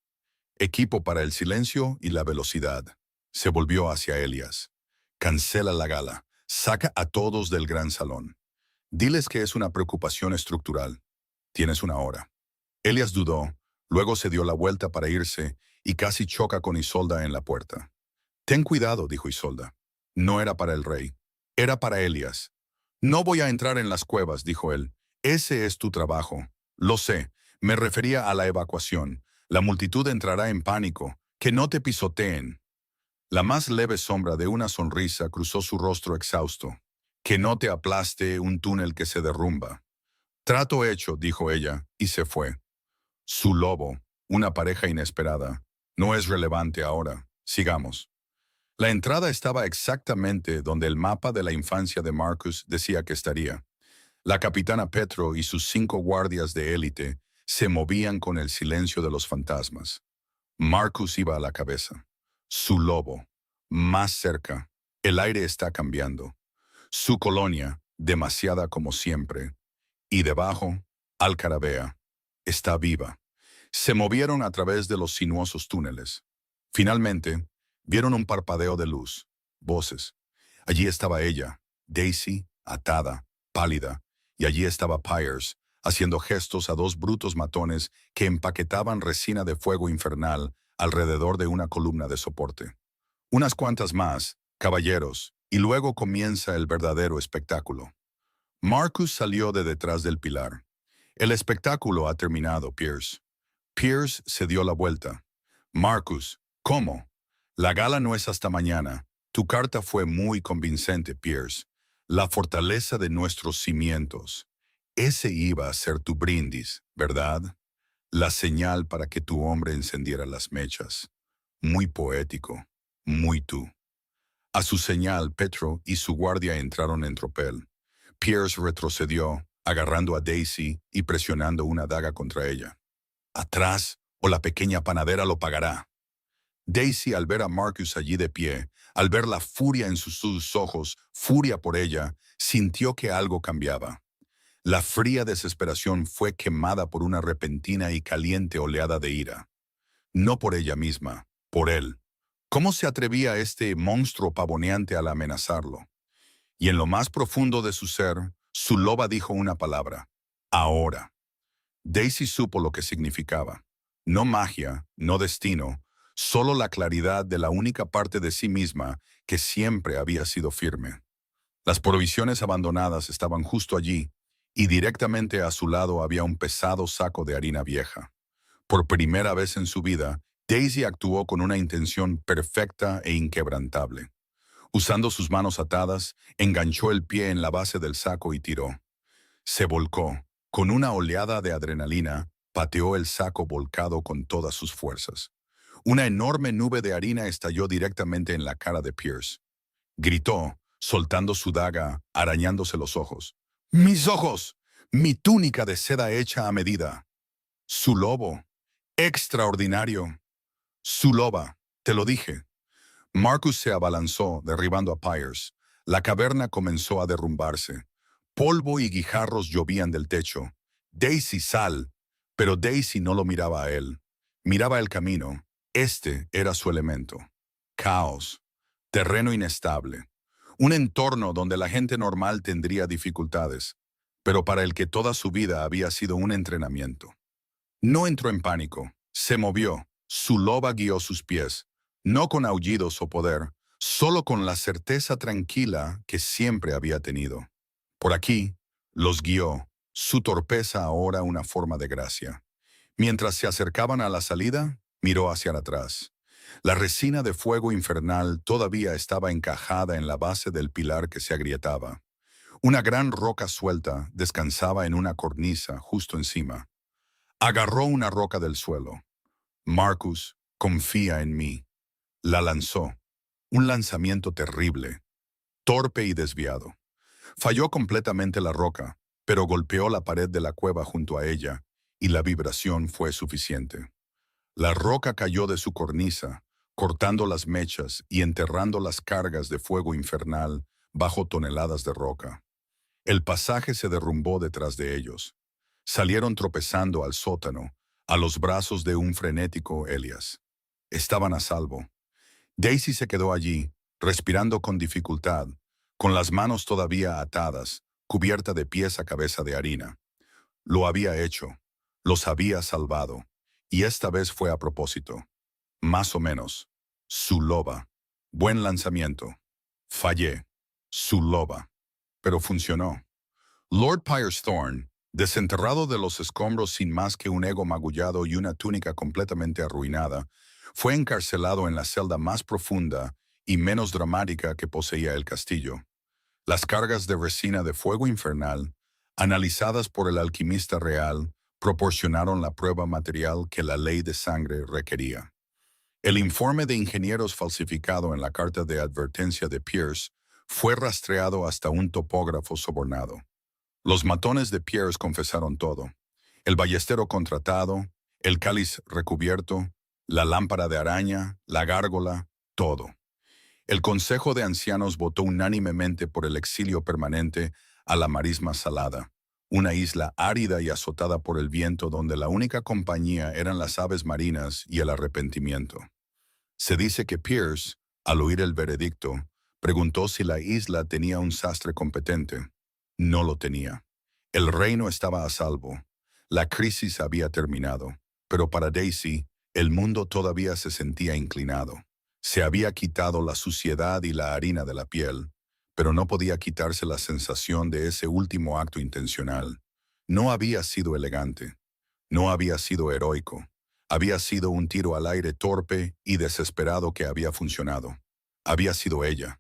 Equipo para el silencio y la velocidad. Se volvió hacia Elias. Cancela la gala. Saca a todos del gran salón. Diles que es una preocupación estructural. Tienes una hora. Elias dudó, luego se dio la vuelta para irse y casi choca con Isolda en la puerta. Ten cuidado, dijo Isolda. No era para el rey. Era para Elias. No voy a entrar en las cuevas, dijo él. Ese es tu trabajo. Lo sé. Me refería a la evacuación. La multitud entrará en pánico. Que no te pisoteen. La más leve sombra de una sonrisa cruzó su rostro exhausto. Que no te aplaste un túnel que se derrumba. Trato hecho, dijo ella, y se fue. Su lobo, una pareja inesperada, no es relevante ahora. Sigamos. La entrada estaba exactamente donde el mapa de la infancia de Marcus decía que estaría. La capitana Petro y sus 5 guardias de élite se movían con el silencio de los fantasmas. Marcus iba a la cabeza. Su lobo, más cerca. El aire está cambiando. Su colonia, demasiada como siempre. Y debajo, Alcaravea, está viva. Se movieron a través de los sinuosos túneles. Finalmente, vieron un parpadeo de luz, voces. Allí estaba ella, Daisy, atada, pálida, y allí estaba Pierce, haciendo gestos a 2 brutos matones que empaquetaban resina de fuego infernal alrededor de una columna de soporte. Unas cuantas más, caballeros, y luego comienza el verdadero espectáculo. Marcus salió de detrás del pilar. El espectáculo ha terminado, Pierce. Pierce se dio la vuelta. Marcus, ¿cómo? La gala no es hasta mañana. Tu carta fue muy convincente, Pierce. La fortaleza de nuestros cimientos. Ese iba a ser tu brindis, ¿verdad? La señal para que tu hombre encendiera las mechas. Muy poético, muy tú. A su señal, Petro y su guardia entraron en tropel. Pierce retrocedió, agarrando a Daisy y presionando una daga contra ella. Atrás, o la pequeña panadera lo pagará. Daisy, al ver a Marcus allí de pie, al ver la furia en sus ojos, furia por ella, sintió que algo cambiaba. La fría desesperación fue quemada por una repentina y caliente oleada de ira. No por ella misma, por él. ¿Cómo se atrevía este monstruo pavoneante al amenazarlo? Y en lo más profundo de su ser, su loba dijo una palabra: ahora. Daisy supo lo que significaba. No magia, no destino, solo la claridad de la única parte de sí misma que siempre había sido firme. Las provisiones abandonadas estaban justo allí, y directamente a su lado había un pesado saco de harina vieja. Por primera vez en su vida, Daisy actuó con una intención perfecta e inquebrantable. Usando sus manos atadas, enganchó el pie en la base del saco y tiró. Se volcó. Con una oleada de adrenalina, pateó el saco volcado con todas sus fuerzas. Una enorme nube de harina estalló directamente en la cara de Pierce. Gritó, soltando su daga, arañándose los ojos. ¡Mis ojos! ¡Mi túnica de seda hecha a medida! Su lobo. ¡Extraordinario! Su loba. Te lo dije. Marcus se abalanzó, derribando a Pierce. La caverna comenzó a derrumbarse. Polvo y guijarros llovían del techo. Daisy, sal. Pero Daisy no lo miraba a él. Miraba el camino. Este era su elemento. Caos. Terreno inestable. Un entorno donde la gente normal tendría dificultades, pero para el que toda su vida había sido un entrenamiento. No entró en pánico. Se movió. Su loba guió sus pies. No con aullidos o poder, solo con la certeza tranquila que siempre había tenido. Por aquí, los guió, su torpeza ahora una forma de gracia. Mientras se acercaban a la salida, miró hacia atrás. La resina de fuego infernal todavía estaba encajada en la base del pilar que se agrietaba. Una gran roca suelta descansaba en una cornisa justo encima. Agarró una roca del suelo. Marcus, confía en mí. La lanzó. Un lanzamiento terrible, torpe y desviado. Falló completamente la roca, pero golpeó la pared de la cueva junto a ella, y la vibración fue suficiente. La roca cayó de su cornisa, cortando las mechas y enterrando las cargas de fuego infernal bajo toneladas de roca. El pasaje se derrumbó detrás de ellos. Salieron tropezando al sótano, a los brazos de un frenético Elias. Estaban a salvo. Daisy se quedó allí, respirando con dificultad, con las manos todavía atadas, cubierta de pies a cabeza de harina. Lo había hecho, los había salvado, y esta vez fue a propósito. Más o menos. Su loba. Buen lanzamiento. Fallé. Su loba. Pero funcionó. Lord Pierce Thorne, desenterrado de los escombros sin más que un ego magullado y una túnica completamente arruinada, fue encarcelado en la celda más profunda y menos dramática que poseía el castillo. Las cargas de resina de fuego infernal, analizadas por el alquimista real, proporcionaron la prueba material que la ley de sangre requería. El informe de ingenieros falsificado en la carta de advertencia de Pierce fue rastreado hasta un topógrafo sobornado. Los matones de Pierce confesaron todo. El ballestero contratado, el cáliz recubierto, la lámpara de araña, la gárgola, todo. El Consejo de Ancianos votó unánimemente por el exilio permanente a la marisma salada, una isla árida y azotada por el viento donde la única compañía eran las aves marinas y el arrepentimiento. Se dice que Pierce, al oír el veredicto, preguntó si la isla tenía un sastre competente. No lo tenía. El reino estaba a salvo. La crisis había terminado, pero para Daisy, el mundo todavía se sentía inclinado. Se había quitado la suciedad y la harina de la piel, pero no podía quitarse la sensación de ese último acto intencional. No había sido elegante, no había sido heroico, había sido un tiro al aire torpe y desesperado que había funcionado. Había sido ella.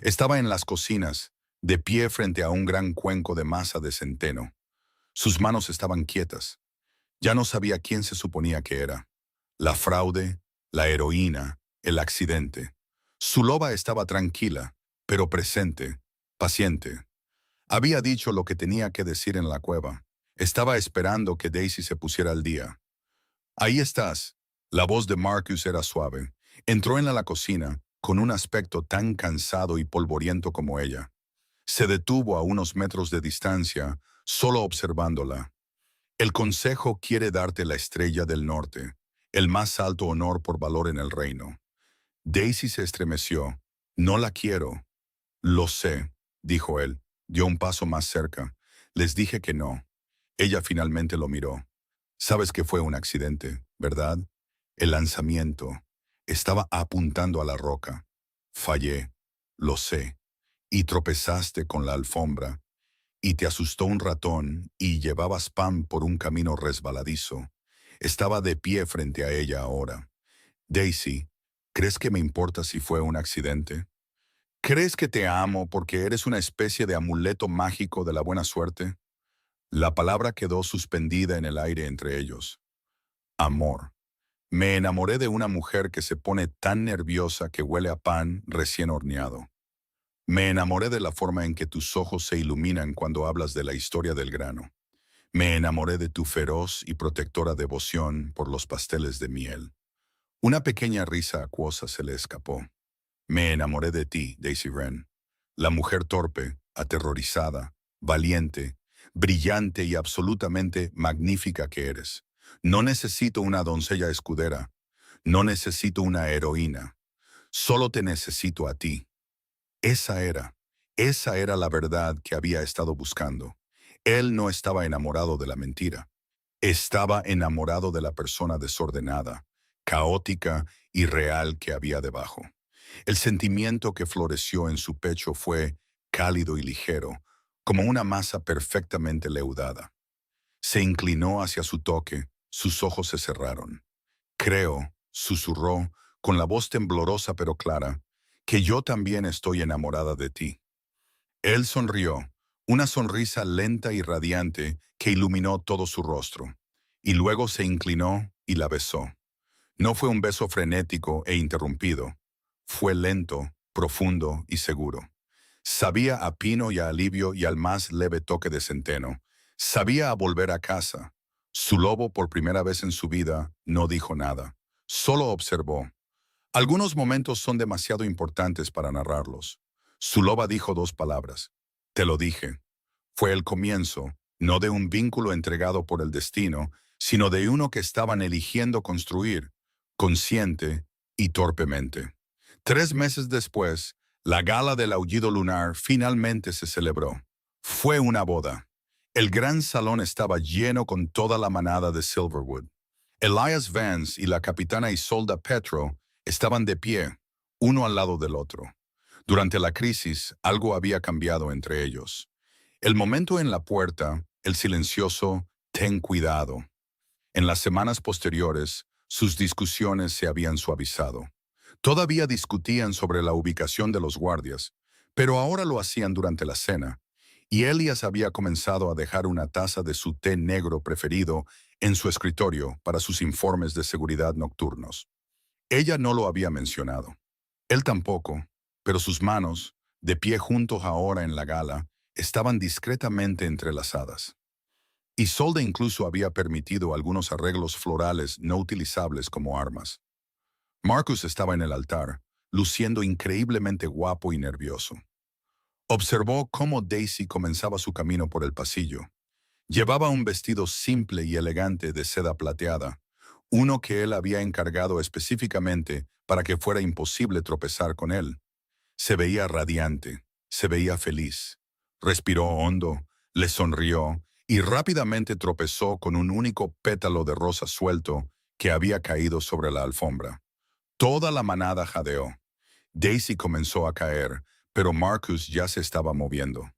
Estaba en las cocinas, de pie frente a un gran cuenco de masa de centeno. Sus manos estaban quietas. Ya no sabía quién se suponía que era. La fraude, la heroína, el accidente. Su loba estaba tranquila, pero presente, paciente. Había dicho lo que tenía que decir en la cueva. Estaba esperando que Daisy se pusiera al día. Ahí estás. La voz de Marcus era suave. Entró en la cocina, con un aspecto tan cansado y polvoriento como ella. Se detuvo a unos metros de distancia, solo observándola. El consejo quiere darte la estrella del norte, el más alto honor por valor en el reino. Daisy se estremeció. No la quiero. Lo sé, dijo él. Dio un paso más cerca. Les dije que no. Ella finalmente lo miró. Sabes que fue un accidente, ¿verdad? El lanzamiento. Estaba apuntando a la roca. Fallé. Lo sé. Y tropezaste con la alfombra. Y te asustó un ratón y llevabas pan por un camino resbaladizo. Estaba de pie frente a ella ahora. Daisy, ¿crees que me importa si fue un accidente? ¿Crees que te amo porque eres una especie de amuleto mágico de la buena suerte? La palabra quedó suspendida en el aire entre ellos. Amor. Me enamoré de una mujer que se pone tan nerviosa que huele a pan recién horneado. Me enamoré de la forma en que tus ojos se iluminan cuando hablas de la historia del grano. Me enamoré de tu feroz y protectora devoción por los pasteles de miel. Una pequeña risa acuosa se le escapó. Me enamoré de ti, Daisy Wren. La mujer torpe, aterrorizada, valiente, brillante y absolutamente magnífica que eres. No necesito una doncella escudera. No necesito una heroína. Solo te necesito a ti. Esa era, esa era la verdad que había estado buscando. Él no estaba enamorado de la mentira. Estaba enamorado de la persona desordenada, caótica y real que había debajo. El sentimiento que floreció en su pecho fue cálido y ligero, como una masa perfectamente leudada. Se inclinó hacia su toque, sus ojos se cerraron. Creo, susurró, con la voz temblorosa pero clara, que yo también estoy enamorada de ti. Él sonrió, una sonrisa lenta y radiante que iluminó todo su rostro, y luego se inclinó y la besó. No fue un beso frenético e interrumpido. Fue lento, profundo y seguro. Sabía a pino y a alivio y al más leve toque de centeno. Sabía a volver a casa. Su lobo, por primera vez en su vida, no dijo nada. Solo observó. Algunos momentos son demasiado importantes para narrarlos. Su loba dijo dos palabras. Te lo dije. Fue el comienzo, no de un vínculo entregado por el destino, sino de uno que estaban eligiendo construir, consciente y torpemente. 3 meses después, la gala del aullido lunar finalmente se celebró. Fue una boda. El gran salón estaba lleno con toda la manada de Silverwood. Elias Vance y la capitana Isolda Petro estaban de pie, uno al lado del otro. Durante la crisis, algo había cambiado entre ellos. El momento en la puerta, el silencioso «ten cuidado». En las semanas posteriores, sus discusiones se habían suavizado. Todavía discutían sobre la ubicación de los guardias, pero ahora lo hacían durante la cena, y Elias había comenzado a dejar una taza de su té negro preferido en su escritorio para sus informes de seguridad nocturnos. Ella no lo había mencionado. Él tampoco, pero sus manos, de pie juntos ahora en la gala, estaban discretamente entrelazadas. Isolde incluso había permitido algunos arreglos florales no utilizables como armas. Marcus estaba en el altar, luciendo increíblemente guapo y nervioso. Observó cómo Daisy comenzaba su camino por el pasillo. Llevaba un vestido simple y elegante de seda plateada, uno que él había encargado específicamente para que fuera imposible tropezar con él. Se veía radiante, se veía feliz. Respiró hondo, le sonrió y rápidamente tropezó con un único pétalo de rosa suelto que había caído sobre la alfombra. Toda la manada jadeó. Daisy comenzó a caer, pero Marcus ya se estaba moviendo.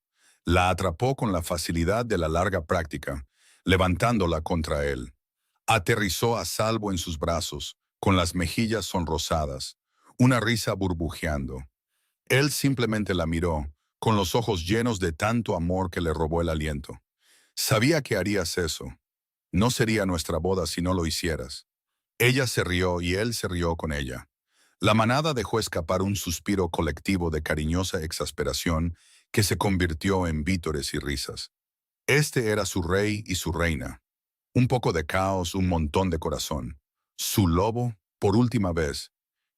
La atrapó con la facilidad de la larga práctica, levantándola contra él. Aterrizó a salvo en sus brazos, con las mejillas sonrosadas, una risa burbujeando. Él simplemente la miró, con los ojos llenos de tanto amor que le robó el aliento. Sabía que harías eso. No sería nuestra boda si no lo hicieras. Ella se rió y él se rió con ella. La manada dejó escapar un suspiro colectivo de cariñosa exasperación que se convirtió en vítores y risas. Este era su rey y su reina. Un poco de caos, un montón de corazón. Su lobo, por última vez.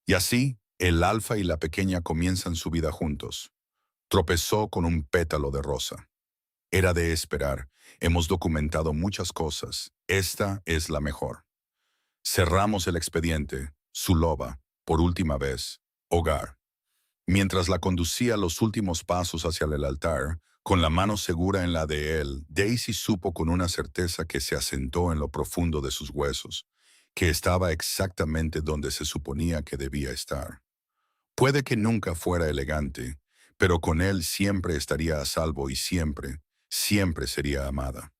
Y así, el alfa y la pequeña comienzan su vida juntos. Tropezó con un pétalo de rosa. Era de esperar. Hemos documentado muchas cosas. Esta es la mejor. Cerramos el expediente. Su loba, por última vez. Hogar. Mientras la conducía los últimos pasos hacia el altar, con la mano segura en la de él, Daisy supo con una certeza que se asentó en lo profundo de sus huesos, que estaba exactamente donde se suponía que debía estar. Puede que nunca fuera elegante, pero con él siempre estaría a salvo y siempre, siempre sería amada.